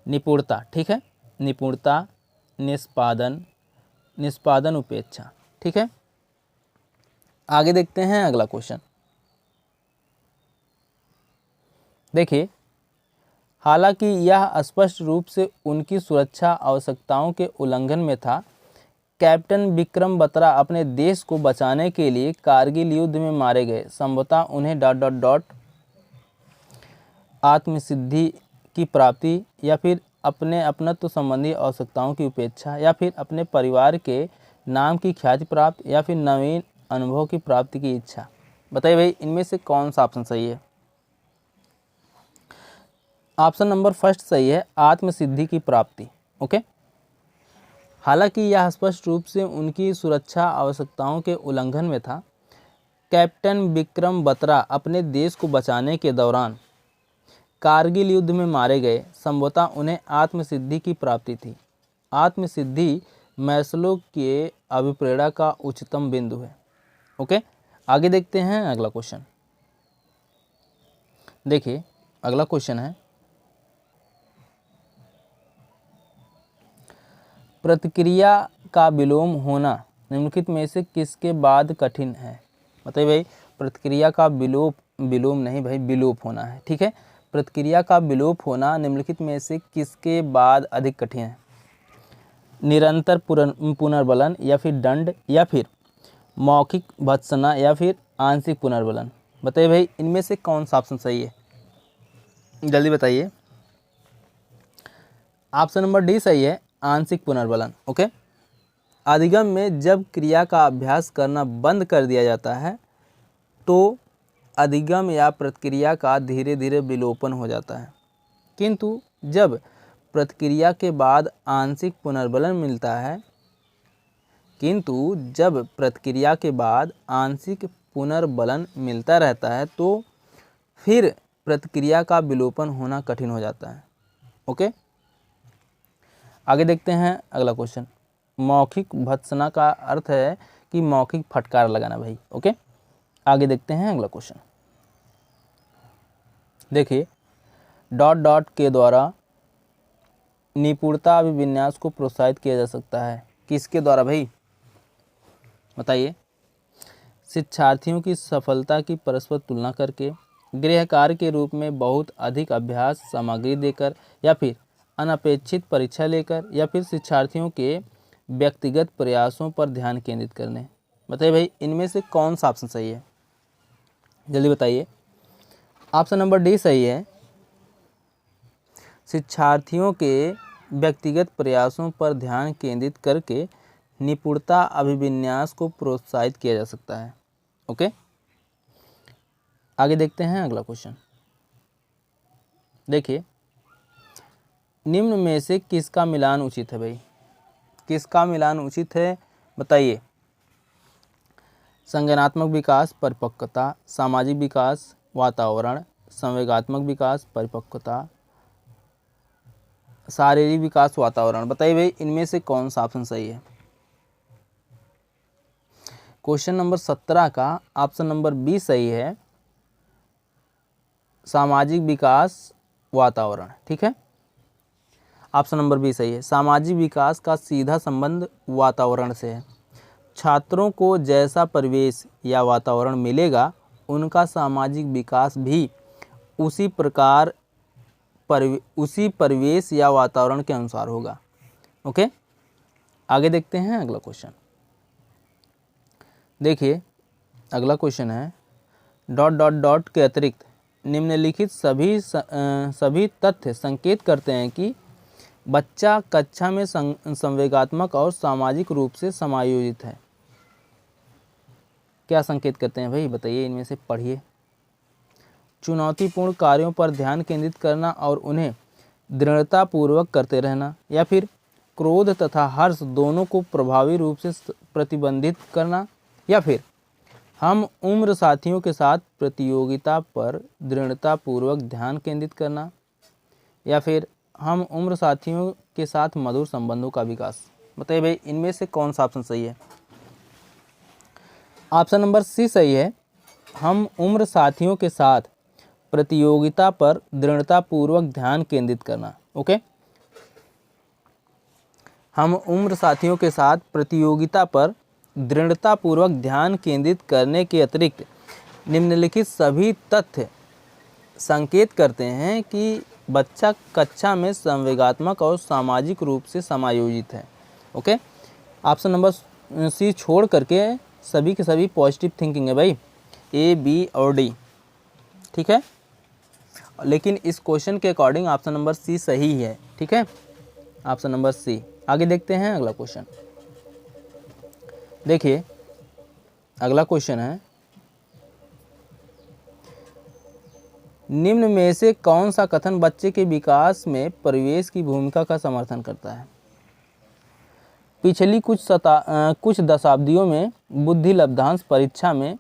निपुणता, ठीक है। निपुणता निष्पादन उपेक्षा, ठीक है। आगे देखते हैं अगला क्वेश्चन। देखिए, हालांकि यह स्पष्ट रूप से उनकी सुरक्षा आवश्यकताओं के उल्लंघन में था, कैप्टन विक्रम बत्रा अपने देश को बचाने के लिए कारगिल युद्ध में मारे गए। संभवतः उन्हें डॉट डॉट डॉट आत्मसिद्धि की प्राप्ति, या फिर अपने अपनत्व संबंधी आवश्यकताओं की उपेक्षा, या फिर अपने परिवार के नाम की ख्याति प्राप्त, या फिर नवीन अनुभव की प्राप्ति की इच्छा। बताइए भाई इनमें से कौन सा ऑप्शन सही है। ऑप्शन नंबर फर्स्ट सही है, आत्मसिद्धि की प्राप्ति। ओके, हालांकि यह स्पष्ट रूप से उनकी सुरक्षा आवश्यकताओं के उल्लंघन में था, कैप्टन विक्रम बत्रा अपने देश को बचाने के दौरान कारगिल युद्ध में मारे गए। संभवतः उन्हें आत्मसिद्धि की प्राप्ति थी। आत्मसिद्धि मैस्लो के अभिप्रेरणा का उच्चतम बिंदु है। ओके, आगे देखते हैं अगला क्वेश्चन। देखिए, अगला क्वेश्चन है, प्रतिक्रिया का विलोम होना निम्नलिखित में से किसके बाद कठिन है। बताइए भाई, प्रतिक्रिया का विलोम नहीं भाई, विलोप होना है, ठीक है। प्रतिक्रिया का विलोप होना निम्नलिखित में से किसके बाद अधिक कठिन है। निरंतर पुनर्बलन, या फिर दंड, या फिर मौखिक भत्सना, या फिर आंशिक पुनर्बलन। बताइए भाई इनमें से कौन सा ऑप्शन सही है, जल्दी बताइए। ऑप्शन नंबर डी सही है, आंशिक पुनर्बलन। ओके, अधिगम में जब क्रिया का अभ्यास करना बंद कर दिया जाता है तो अधिगम या प्रतिक्रिया का धीरे धीरे विलोपन हो जाता है, किंतु जब प्रतिक्रिया के बाद आंशिक पुनर्बलन मिलता है रहता है तो फिर प्रतिक्रिया का विलोपन होना कठिन हो जाता है। ओके, आगे देखते हैं अगला क्वेश्चन। मौखिक भत्सना का अर्थ है कि मौखिक फटकार लगाना भाई। ओके, आगे देखते हैं अगला क्वेश्चन। देखिए, डॉट डॉट के द्वारा निपुणता अभिविन्यास को प्रोत्साहित किया जा सकता है। किसके द्वारा भाई, बताइए। शिक्षार्थियों की सफलता की परस्पर तुलना करके, गृह कार्य के रूप में बहुत अधिक अभ्यास सामग्री देकर, या फिर अनपेक्षित परीक्षा लेकर, या फिर शिक्षार्थियों के व्यक्तिगत प्रयासों पर ध्यान केंद्रित करने। बताइए भाई इनमें से कौन सा ऑप्शन सही है, जल्दी बताइए। ऑप्शन नंबर डी सही है, शिक्षार्थियों के व्यक्तिगत प्रयासों पर ध्यान केंद्रित करके निपुणता अभिविन्यास को प्रोत्साहित किया जा सकता है। ओके, आगे देखते हैं अगला क्वेश्चन। देखिए, निम्न में से किसका मिलान उचित है भाई? किसका मिलान उचित है बताइए? संज्ञानात्मक विकास, परिपक्वता, सामाजिक विकास, वातावरण, संवेगात्मक विकास, परिपक्वता, शारीरिक विकास, वातावरण। बताइए भाई, इनमें से कौन सा ऑप्शन सही है? क्वेश्चन नंबर 17 का ऑप्शन नंबर बी सही है, सामाजिक विकास, वातावरण। ठीक है, ऑप्शन नंबर बी सही है। सामाजिक विकास का सीधा संबंध वातावरण से है। छात्रों को जैसा परिवेश या वातावरण मिलेगा, उनका सामाजिक विकास भी उसी प्रकार उसी परिवेश या वातावरण के अनुसार होगा। ओके, आगे देखते हैं अगला क्वेश्चन। देखिए, अगला क्वेश्चन है, डॉट डॉट डॉट के अतिरिक्त निम्नलिखित सभी तथ्य संकेत करते हैं कि बच्चा कक्षा में संवेगात्मक और सामाजिक रूप से समायोजित है। क्या संकेत करते हैं भाई? बताइए, इनमें से पढ़िए। चुनौतीपूर्ण कार्यों पर ध्यान केंद्रित करना और उन्हें दृढ़तापूर्वक करते रहना, या फिर क्रोध तथा हर्ष दोनों को प्रभावी रूप से प्रतिबंधित करना, या फिर हम उम्र साथियों के साथ प्रतियोगिता पर दृढ़तापूर्वक ध्यान केंद्रित करना, या फिर हम उम्र साथियों के साथ मधुर संबंधों का विकास। बताइए भाई, इनमें से कौन सा ऑप्शन सही है? ऑप्शन नंबर सी सही है, हम उम्र साथियों के साथ प्रतियोगिता पर दृढ़तापूर्वक ध्यान केंद्रित करना। ओके, हम उम्र साथियों के साथ प्रतियोगिता पर दृढ़तापूर्वक ध्यान केंद्रित करने के अतिरिक्त निम्नलिखित सभी तथ्य संकेत करते हैं कि बच्चा कक्षा में संवेगात्मक और सामाजिक रूप से समायोजित है। ओके, ऑप्शन नंबर सी छोड़ करके सभी के सभी पॉजिटिव थिंकिंग है भाई, ए, बी और डी। ठीक है, लेकिन इस क्वेश्चन के अकॉर्डिंग ऑप्शन नंबर सी सही है। ठीक है, ऑप्शन नंबर सी। आगे देखते हैं अगला क्वेश्चन। देखिए, अगला क्वेश्चन है, निम्न में से कौन सा कथन बच्चे के विकास में परिवेश की भूमिका का समर्थन करता है? पिछली कुछ दशाब्दियों में बुद्धि लब्धांश परीक्षा में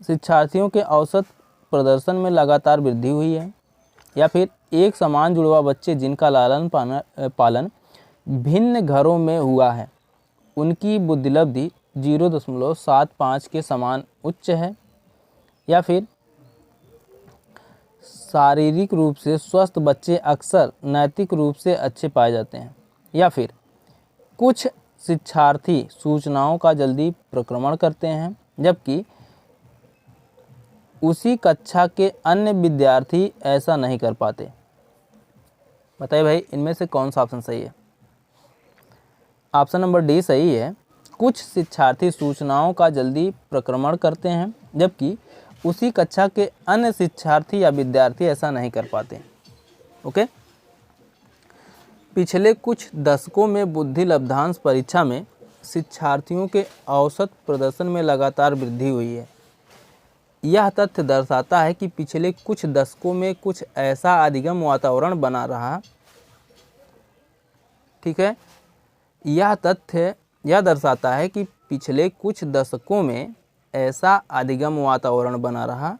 शिक्षार्थियों के औसत प्रदर्शन में लगातार वृद्धि हुई है, या फिर एक समान जुड़वा बच्चे जिनका लालन पालन भिन्न घरों में हुआ है, उनकी बुद्धिलब्धि 0.75 के समान उच्च है, या फिर शारीरिक रूप से स्वस्थ बच्चे अक्सर नैतिक रूप से अच्छे पाए जाते हैं, या फिर कुछ शिक्षार्थी सूचनाओं का जल्दी प्रक्रमण करते हैं जबकि उसी कक्षा के अन्य विद्यार्थी ऐसा नहीं कर पाते। बताइए भाई, इनमें से कौन सा ऑप्शन सही है? ऑप्शन नंबर डी सही है, कुछ शिक्षार्थी सूचनाओं का जल्दी प्रक्रमण करते हैं जबकि उसी कक्षा के अन्य शिक्षार्थी या विद्यार्थी ऐसा नहीं कर पाते। ओके, पिछले कुछ दशकों में बुद्धि लब्धांश परीक्षा में शिक्षार्थियों के औसत प्रदर्शन में लगातार वृद्धि हुई है। यह तथ्य दर्शाता है कि पिछले कुछ दशकों में कुछ ऐसा अधिगम वातावरण बना रहा। ठीक है, यह तथ्य यह दर्शाता है कि पिछले कुछ दशकों में ऐसा अधिगम वातावरण बना रहा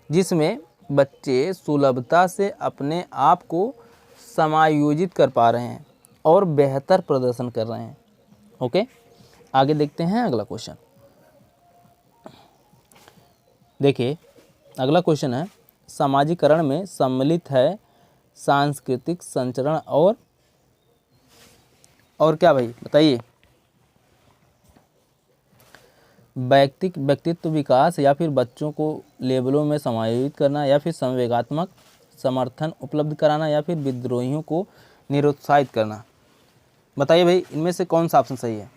जिसमें बच्चे सुलभता से अपने आप को समायोजित कर पा रहे हैं और बेहतर प्रदर्शन कर रहे हैं। ओके, आगे देखते हैं अगला क्वेश्चन। देखिए, अगला क्वेश्चन है, सामाजिकरण में सम्मिलित है सांस्कृतिक संचरण और क्या भाई? बताइए, व्यक्तित्व विकास, या फिर बच्चों को लेबलों में समायोजित करना, या फिर संवेगात्मक समर्थन उपलब्ध कराना, या फिर विद्रोहियों को निरुत्साहित करना। बताइए भाई, इनमें से कौन सा ऑप्शन सही है?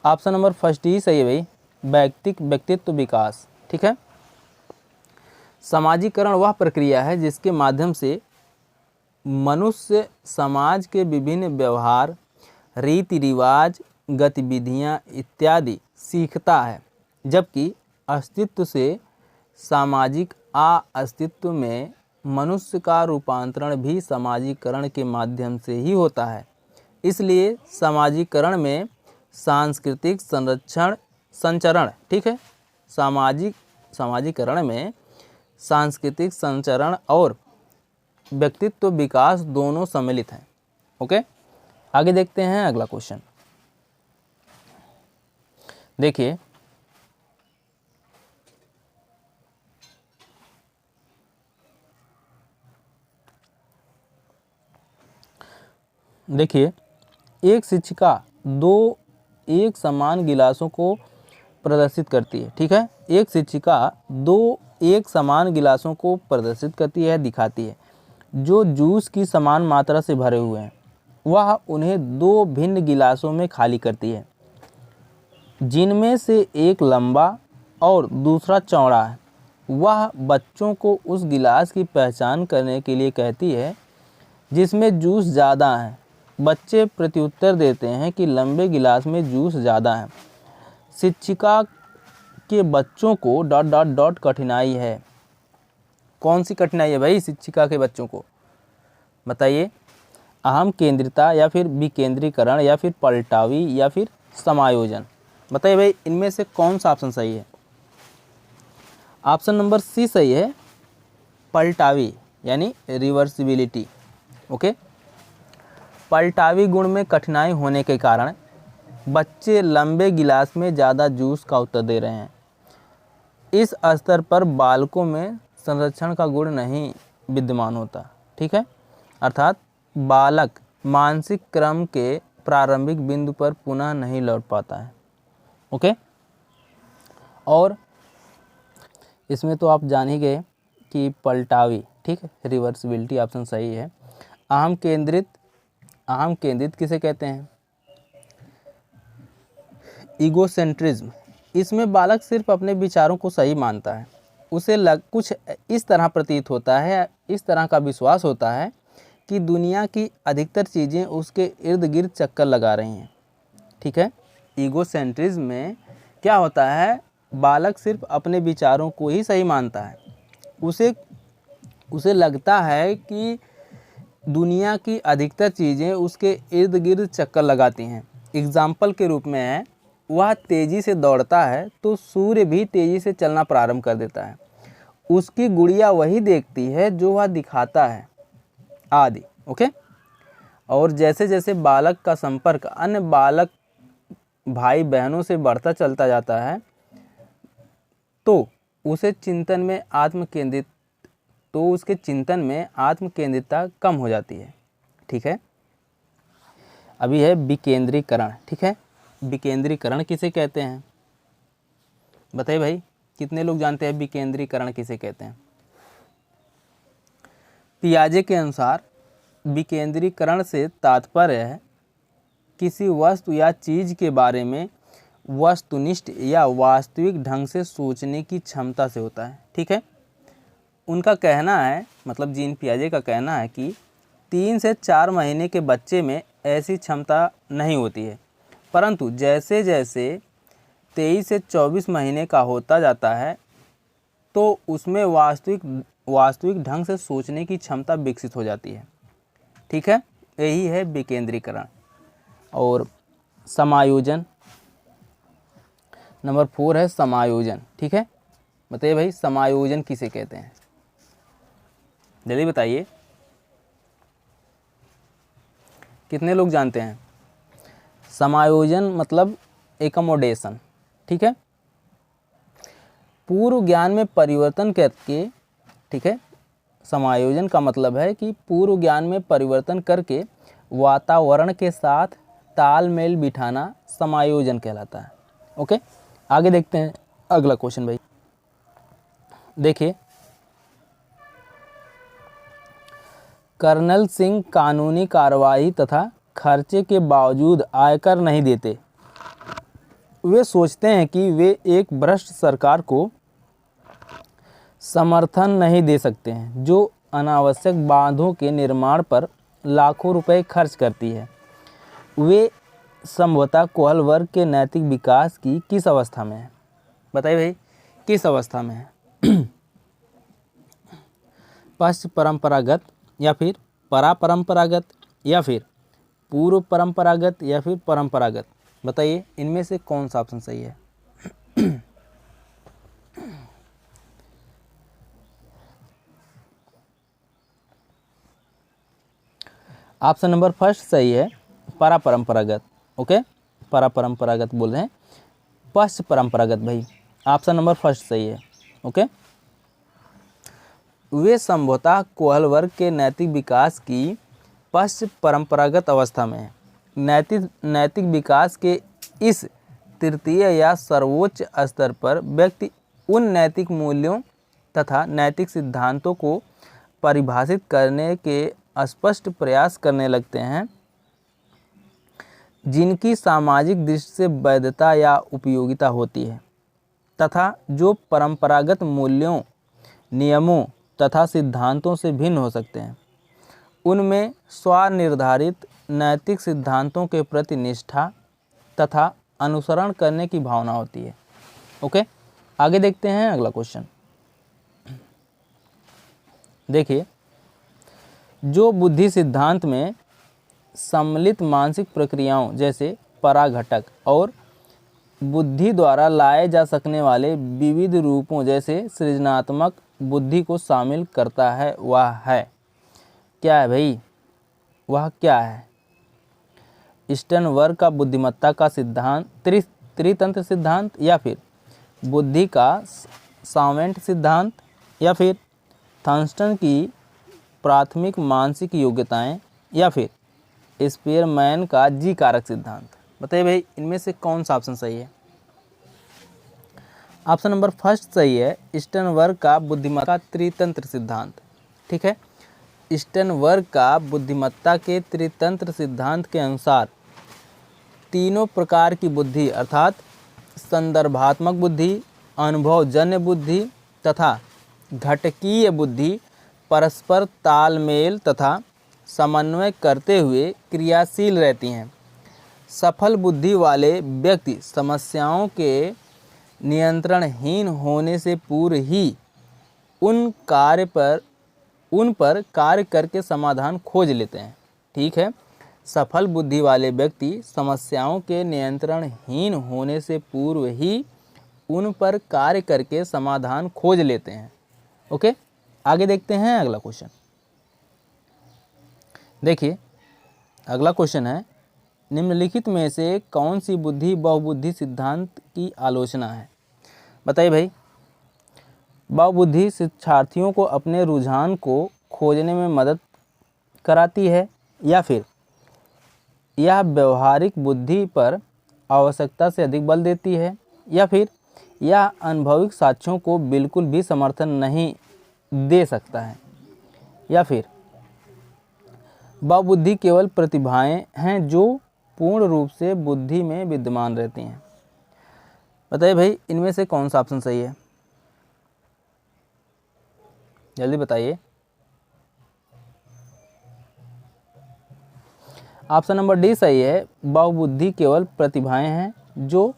ऑप्शन नंबर फर्स्ट ही सही है भाई, व्यक्तित्व विकास। ठीक है, समाजीकरण वह प्रक्रिया है जिसके माध्यम से मनुष्य समाज के विभिन्न व्यवहार, रीति रिवाज, गतिविधियाँ इत्यादि सीखता है, जबकि अस्तित्व से सामाजिक अस्तित्व में मनुष्य का रूपांतरण भी सामाजिकरण के माध्यम से ही होता है। इसलिए सामाजिकरण में सांस्कृतिक संचरण, ठीक है, सामाजिकरण में सांस्कृतिक संचरण और व्यक्तित्व विकास दोनों सम्मिलित हैं। ओके, आगे देखते हैं अगला क्वेश्चन। देखिए, एक शिक्षिका 2 एक समान गिलासों को प्रदर्शित करती है, ठीक है। एक शिक्षिका 2 एक समान गिलासों को प्रदर्शित करती है, दिखाती है, जो जूस की समान मात्रा से भरे हुए हैं। वह उन्हें 2 भिन्न गिलासों में खाली करती है, जिनमें से एक लंबा और दूसरा चौड़ा है। वह बच्चों को उस गिलास की पहचान करने के लिए कहती है जिसमें जूस ज़्यादा है। बच्चे प्रत्युत्तर देते हैं कि लंबे गिलास में जूस ज़्यादा है। शिक्षिका के बच्चों को ... कठिनाई है। कौन सी कठिनाई है भाई शिक्षिका के बच्चों को? बताइए। अहम केंद्रिता या फिर विकेंद्रीकरण या फिर पलटावी या फिर समायोजन। बताइए भाई, इनमें से कौन सा ऑप्शन सही है? ऑप्शन नंबर सी सही है, पलटावी यानी रिवर्सिबिलिटी। ओके, पलटावी गुण में कठिनाई होने के कारण बच्चे लंबे गिलास में ज़्यादा जूस का उत्तर दे रहे हैं। इस स्तर पर बालकों में संरक्षण का गुण नहीं विद्यमान होता, ठीक है। अर्थात बालक मानसिक क्रम के प्रारंभिक बिंदु पर पुनः नहीं लौट पाता है। ओके, और इसमें तो आप जान ही गए कि पलटावी, ठीक है, रिवर्सिबिलिटी ऑप्शन सही है। अहम केंद्रित किसे कहते हैं? ईगोसेंट्रिज्म। इसमें बालक सिर्फ अपने विचारों को सही मानता है। उसे कुछ इस तरह प्रतीत होता है, इस तरह का विश्वास होता है कि दुनिया की अधिकतर चीज़ें उसके इर्द गिर्द चक्कर लगा रही हैं, ठीक है। ईगोसेंट्रिज्म में क्या होता है, बालक सिर्फ अपने विचारों को ही सही मानता है। उसे लगता है कि दुनिया की अधिकतर चीज़ें उसके इर्द गिर्द चक्कर लगाती हैं। एग्जाम्पल के रूप में है, वह तेज़ी से दौड़ता है तो सूर्य भी तेज़ी से चलना प्रारंभ कर देता है। उसकी गुड़िया वही देखती है जो वह दिखाता है, आदि। ओके, और जैसे जैसे बालक का संपर्क अन्य बालक भाई बहनों से बढ़ता चलता जाता है तो उसके चिंतन में आत्मकेंद्रितता कम हो जाती है, ठीक है। अभी है विकेंद्रीकरण, ठीक है। विकेंद्रीकरण किसे कहते हैं? बताइए भाई, कितने लोग जानते हैं विकेंद्रीकरण किसे कहते हैं? पियाजे के अनुसार विकेंद्रीकरण से तात्पर्य है किसी वस्तु या चीज़ के बारे में वस्तुनिष्ठ या वास्तविक ढंग से सोचने की क्षमता से होता है, ठीक है। उनका कहना है, मतलब जीन पियाजे का कहना है कि 3 से 4 महीने के बच्चे में ऐसी क्षमता नहीं होती है, परंतु जैसे जैसे 23 से 24 महीने का होता जाता है तो उसमें वास्तविक ढंग से सोचने की क्षमता विकसित हो जाती है, ठीक है। यही है विकेंद्रीकरण। और समायोजन, नंबर 4 है समायोजन, ठीक है। बताइए भाई, समायोजन किसे कहते हैं? जल्दी बताइए, कितने लोग जानते हैं? समायोजन मतलब एकोमोडेशन, ठीक है। पूर्व ज्ञान में परिवर्तन करके, ठीक है। समायोजन का मतलब है कि पूर्व ज्ञान में परिवर्तन करके वातावरण के साथ तालमेल बिठाना समायोजन कहलाता है। ओके, आगे देखते हैं अगला क्वेश्चन भाई। देखिए, कर्नल सिंह कानूनी कार्रवाई तथा खर्चे के बावजूद आयकर नहीं देते। वे सोचते हैं कि वे एक भ्रष्ट सरकार को समर्थन नहीं दे सकते हैं जो अनावश्यक बांधों के निर्माण पर लाखों रुपए खर्च करती है, वे संभवतः कोहल वर्ग के नैतिक विकास की किस अवस्था में है? बताइए भाई, किस अवस्था में है? पश्च परंपरागत, या फिर परापरंपरागत, या फिर पूर्व परंपरागत, या फिर परंपरागत? बताइए इनमें से कौन सा ऑप्शन सही है? ऑप्शन नंबर फर्स्ट सही है, परापरंपरागत। ओके, परापरंपरागत बोल रहे हैं, पश्च परंपरागत भाई, ऑप्शन नंबर फर्स्ट सही है। ओके, वे संभवतः कोहल वर्ग के नैतिक विकास की पश्च परंपरागत अवस्था में है। नैतिक विकास के इस तृतीय या सर्वोच्च स्तर पर व्यक्ति उन नैतिक मूल्यों तथा नैतिक सिद्धांतों को परिभाषित करने के स्पष्ट प्रयास करने लगते हैं जिनकी सामाजिक दृष्टि से वैधता या उपयोगिता होती है, तथा जो परंपरागत मूल्यों, नियमों तथा सिद्धांतों से भिन्न हो सकते हैं। उनमें स्वनिर्धारित नैतिक सिद्धांतों के प्रति निष्ठा तथा अनुसरण करने की भावना होती है। ओके, आगे देखते हैं अगला क्वेश्चन। देखिए, जो बुद्धि सिद्धांत में सम्मिलित मानसिक प्रक्रियाओं जैसे पराघटक और बुद्धि द्वारा लाए जा सकने वाले विविध रूपों जैसे सृजनात्मक बुद्धि को शामिल करता है, वह है क्या है भाई? वह क्या है? स्टर्नबर्ग का बुद्धिमत्ता का सिद्धांत, त्रितंत्र सिद्धांत, या फिर बुद्धि का सावेंट सिद्धांत, या फिर थॉम्सन की प्राथमिक मानसिक योग्यताएं, या फिर स्पीयरमैन का जी कारक सिद्धांत? बताइए भाई इनमें से कौन सा ऑप्शन सही है? ऑप्शन नंबर फर्स्ट सही है, स्टर्नबर्ग का बुद्धिमत्ता का त्रितंत्र सिद्धांत। ठीक है, स्टर्नबर्ग का बुद्धिमत्ता के त्रितंत्र सिद्धांत के अनुसार तीनों प्रकार की बुद्धि अर्थात संदर्भात्मक बुद्धि, अनुभवजन्य बुद्धि तथा घटकीय बुद्धि परस्पर तालमेल तथा समन्वय करते हुए क्रियाशील रहती हैं। सफल बुद्धि वाले व्यक्ति समस्याओं के नियंत्रणहीन होने से पूर्व ही उन पर कार्य करके समाधान खोज लेते हैं। ठीक है, सफल बुद्धि वाले व्यक्ति समस्याओं के नियंत्रणहीन होने से पूर्व ही उन पर कार्य करके समाधान खोज लेते हैं। ओके, आगे देखते हैं अगला क्वेश्चन। देखिए, अगला क्वेश्चन है, निम्नलिखित में से कौन सी बुद्धि बहुबुद्धि सिद्धांत की आलोचना है? बताइए भाई, बहुबुद्धि शिक्षार्थियों को अपने रुझान को खोजने में मदद कराती है, या फिर यह व्यवहारिक बुद्धि पर आवश्यकता से अधिक बल देती है, या फिर यह अनुभविक साक्ष्यों को बिल्कुल भी समर्थन नहीं दे सकता है, या फिर बहुबुद्धि केवल प्रतिभाएं हैं जो पूर्ण रूप से बुद्धि में विद्यमान रहती हैं? बताइए भाई इनमें से कौन सा ऑप्शन सही है? जल्दी बताइए। ऑप्शन नंबर डी सही है, बहुबुद्धि केवल प्रतिभाएं हैं जो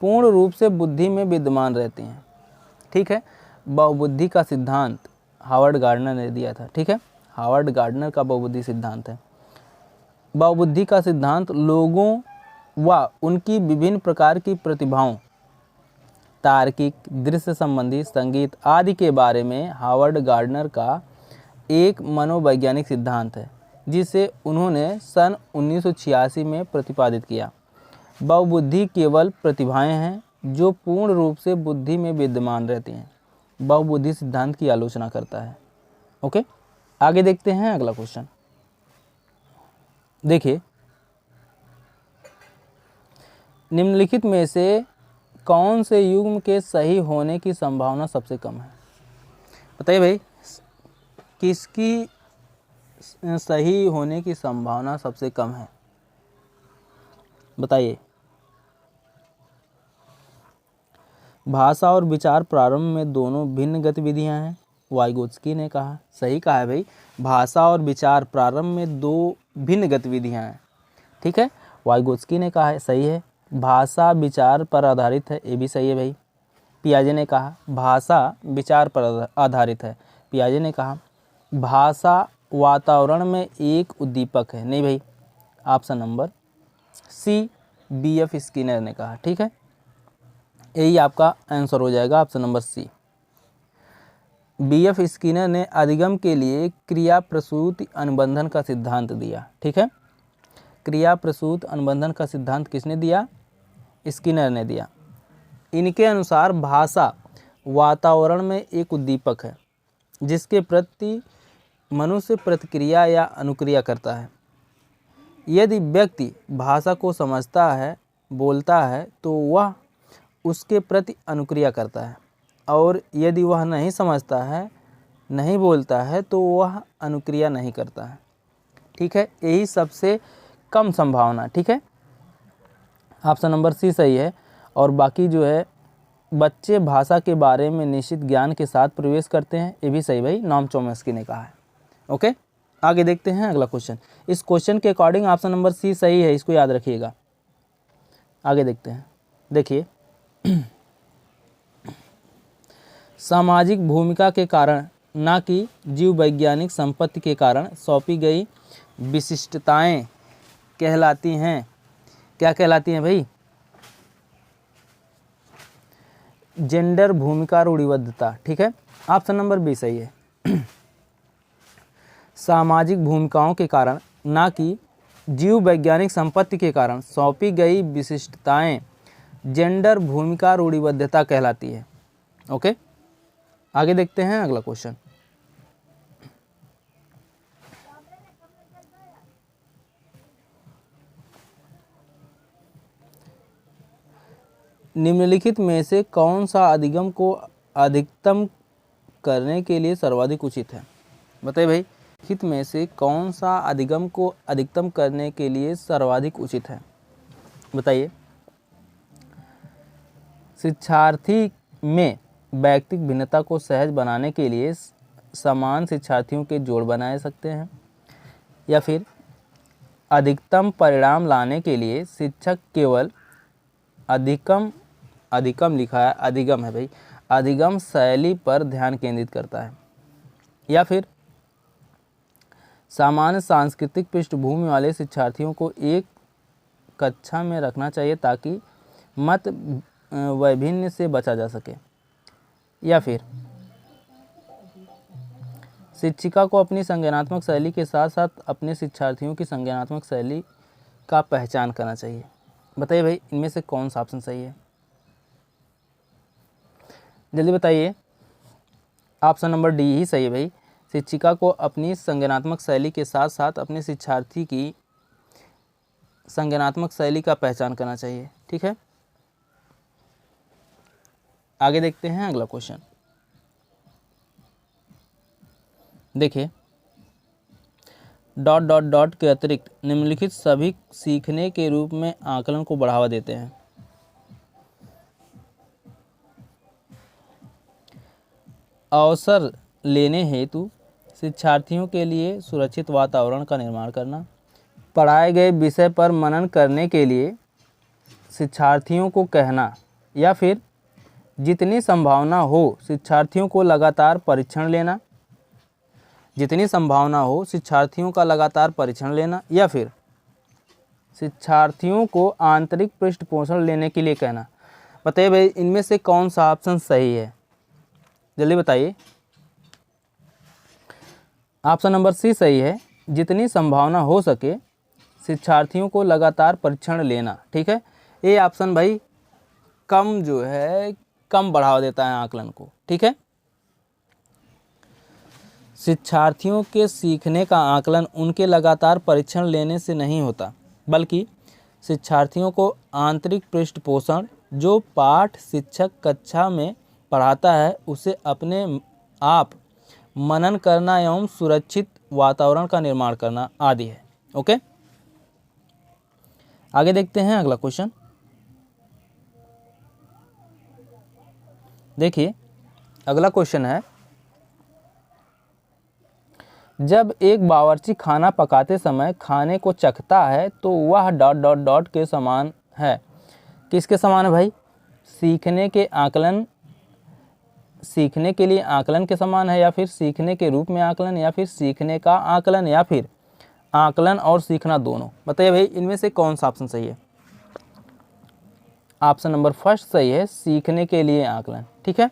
पूर्ण रूप से बुद्धि में विद्यमान रहती हैं। ठीक है, बहुबुद्धि का सिद्धांत हावर्ड गार्डनर ने दिया था। ठीक है, हावर्ड गार्डनर का बहुबुद्धि सिद्धांत है। बहुबुद्धि का सिद्धांत लोगों व उनकी विभिन्न प्रकार की प्रतिभाओं, तार्किक, दृश्य संबंधी, संगीत आदि के बारे में हावर्ड गार्डनर का एक मनोवैज्ञानिक सिद्धांत है जिसे उन्होंने सन 1986 में प्रतिपादित किया। बहुबुद्धि केवल प्रतिभाएं हैं जो पूर्ण रूप से बुद्धि में विद्यमान रहती हैं। बहुबुद्धि सिद्धांत की आलोचना करता है। ओके, आगे देखते हैं अगला क्वेश्चन। देखिए, निम्नलिखित में से कौन से युग्म के सही होने की संभावना सबसे कम है? बताइए भाई, किसकी सही होने की संभावना सबसे कम है? बताइए। भाषा और विचार प्रारंभ में दोनों भिन्न गतिविधियां हैं, वाइगोत्स्की ने कहा। सही कहा है भाई। भाषा और विचार प्रारंभ में दो भिन्न गतिविधियां हैं। ठीक है, वाइगोत्स्की ने कहा है, सही है। भाषा विचार पर आधारित है, ये भी सही है भाई। पियाजे ने कहा भाषा विचार पर आधारित है। पियाजे ने कहा भाषा वातावरण में एक उद्दीपक है। नहीं भाई, ऑप्शन नंबर सी B.F. स्किनर ने कहा। ठीक है, यही आपका आंसर हो जाएगा, ऑप्शन नंबर सी। B.F. स्किनर ने अधिगम के लिए क्रिया प्रसूति अनुबंधन का सिद्धांत दिया। ठीक है, क्रिया प्रसूत अनुबंधन का सिद्धांत किसने दिया? स्किनर ने दिया। इनके अनुसार भाषा वातावरण में एक उद्दीपक है जिसके प्रति मनुष्य प्रतिक्रिया या अनुक्रिया करता है। यदि व्यक्ति भाषा को समझता है, बोलता है, तो वह उसके प्रति अनुक्रिया करता है, और यदि वह नहीं समझता है, नहीं बोलता है, तो वह अनुक्रिया नहीं करता है। ठीक है, यही सबसे कम संभावना। ठीक है, ऑप्शन नंबर सी सही है। और बाकी जो है बच्चे भाषा के बारे में निश्चित ज्ञान के साथ प्रवेश करते हैं, ये भी सही भाई, नॉम चोम्स्की ने कहा है। ओके, आगे देखते हैं अगला क्वेश्चन। इस क्वेश्चन के अकॉर्डिंग ऑप्शन नंबर सी सही है, इसको याद रखिएगा। आगे देखते हैं। देखिए, सामाजिक भूमिका के कारण ना कि जीव वैज्ञानिक संपत्ति के कारण सौंपी गई विशिष्टताएं कहलाती हैं। क्या कहलाती हैं भाई? जेंडर, भूमिका, रूढ़िबद्धता। ठीक है, ऑप्शन नंबर बी सही है। सामाजिक भूमिकाओं के कारण ना कि जीव वैज्ञानिक संपत्ति के कारण सौंपी गई विशिष्टताएं जेंडर, भूमिका, रूढ़िबद्धता कहलाती है। ओके, आगे देखते हैं अगला क्वेश्चन। निम्नलिखित में से कौन सा अधिगम को अधिकतम करने के लिए सर्वाधिक उचित है? बताइए भाई, निम्नलिखित में से कौन सा अधिगम को अधिकतम करने के लिए सर्वाधिक उचित है? बताइए। शिक्षार्थी में व्यक्तिगत भिन्नता को सहज बनाने के लिए समान शिक्षार्थियों के जोड़ बनाए सकते हैं, या फिर अधिकतम परिणाम लाने के लिए शिक्षक केवल अधिगम लिखा है, अधिगम है भाई, अधिगम शैली पर ध्यान केंद्रित करता है, या फिर सामान्य सांस्कृतिक पृष्ठभूमि वाले शिक्षार्थियों को एक कक्षा में रखना चाहिए ताकि मत वैभिन्न से बचा जा सके, या फिर शिक्षिका को अपनी संज्ञानात्मक शैली के साथ साथ अपने शिक्षार्थियों की संज्ञानात्मक शैली का पहचान करना चाहिए। बताइए भाई, इनमें से कौन सा ऑप्शन सही है? जल्दी बताइए। ऑप्शन नंबर डी ही सही है भाई। शिक्षिका को अपनी संज्ञानात्मक शैली के साथ साथ अपने शिक्षार्थी की संज्ञानात्मक शैली का पहचान करना चाहिए। ठीक है, आगे देखते हैं अगला क्वेश्चन। देखिए, ... के अतिरिक्त निम्नलिखित सभी सीखने के रूप में आकलन को बढ़ावा देते हैं। अवसर लेने हेतु शिक्षार्थियों के लिए सुरक्षित वातावरण का निर्माण करना, पढ़ाए गए विषय पर मनन करने के लिए शिक्षार्थियों को कहना, या फिर जितनी संभावना हो शिक्षार्थियों को लगातार परीक्षण लेना, जितनी संभावना हो शिक्षार्थियों का लगातार परीक्षण लेना, या फिर शिक्षार्थियों को आंतरिक पृष्ठपोषण लेने के लिए कहना। बताइए भाई, इनमें से कौन सा ऑप्शन सही है? जल्दी बताइए। ऑप्शन नंबर सी सही है, जितनी संभावना हो सके शिक्षार्थियों को लगातार परीक्षण लेना। ठीक है, ये ऑप्शन भाई कम जो है कम बढ़ावा देता है आकलन को। ठीक है, शिक्षार्थियों के सीखने का आकलन उनके लगातार परीक्षण लेने से नहीं होता, बल्कि शिक्षार्थियों को आंतरिक पृष्ठपोषण जो पाठ शिक्षक कक्षा में पढ़ाता है उसे अपने आप मनन करना एवं सुरक्षित वातावरण का निर्माण करना आदि है। ओके, आगे देखते हैं अगला क्वेश्चन। देखिए, अगला क्वेश्चन है जब एक बावर्ची खाना पकाते समय खाने को चखता है तो वह डॉट डॉट डॉट के समान है। किसके समान है भाई? सीखने के लिए आकलन के समान है, या फिर सीखने के रूप में आकलन, या फिर सीखने का आकलन, या फिर आकलन और सीखना दोनों। बताइए भाई इनमें से कौन सा ऑप्शन सही है? ऑप्शन नंबर फर्स्ट सही है, सीखने के लिए आकलन। ठीक है।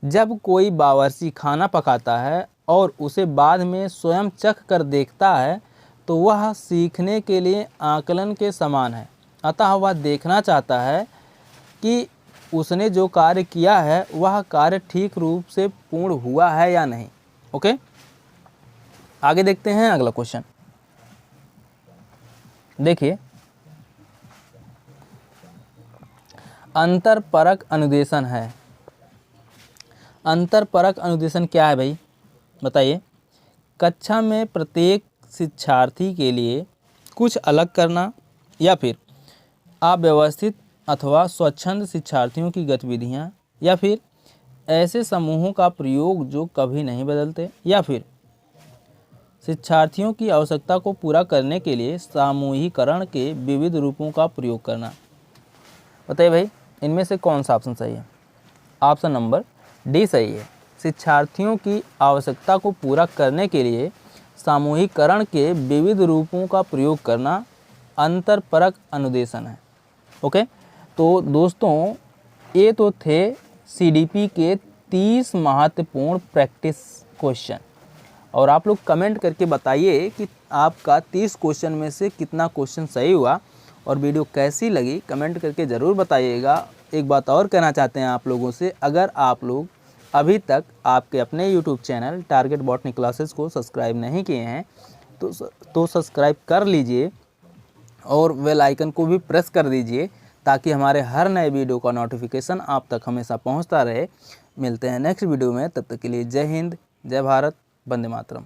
जब कोई बावर्ची खाना पकाता है और उसे बाद में स्वयं चख कर देखता है तो वह सीखने के लिए आकलन के समान है। अतः वह देखना चाहता है कि उसने जो कार्य किया है वह कार्य ठीक रूप से पूर्ण हुआ है या नहीं। ओके, आगे देखते हैं अगला क्वेश्चन। देखिए, अंतरपरक अनुदेशन है। अंतरपरक अनुदेशन क्या है भाई? बताइए। कक्षा में प्रत्येक शिक्षार्थी के लिए कुछ अलग करना, या फिर अव्यवस्थित अथवा स्वच्छंद शिक्षार्थियों की गतिविधियां, या फिर ऐसे समूहों का प्रयोग जो कभी नहीं बदलते, या फिर शिक्षार्थियों की आवश्यकता को पूरा करने के लिए सामूहिकरण के विविध रूपों का प्रयोग करना। बताइए भाई इनमें से कौन सा ऑप्शन सही है? ऑप्शन नंबर डी सही है। शिक्षार्थियों की आवश्यकता को पूरा करने के लिए सामूहिकरण के विविध रूपों का प्रयोग करना अंतरपरक अनुदेशन है। ओके, तो दोस्तों ये तो थे सीडीपी के 30 महत्वपूर्ण प्रैक्टिस क्वेश्चन। और आप लोग कमेंट करके बताइए कि आपका 30 क्वेश्चन में से कितना क्वेश्चन सही हुआ, और वीडियो कैसी लगी कमेंट करके ज़रूर बताइएगा। एक बात और कहना चाहते हैं आप लोगों से, अगर आप लोग अभी तक आपके अपने YouTube channel target botany classes को सब्सक्राइब नहीं किए हैं तो सब्सक्राइब कर लीजिए और बेल आइकन को भी प्रेस कर दीजिए, ताकि हमारे हर नए वीडियो का नोटिफिकेशन आप तक हमेशा पहुंचता रहे। मिलते हैं नेक्स्ट वीडियो में, तब तक के लिए जय हिंद, जय भारत, वंदे मातरम।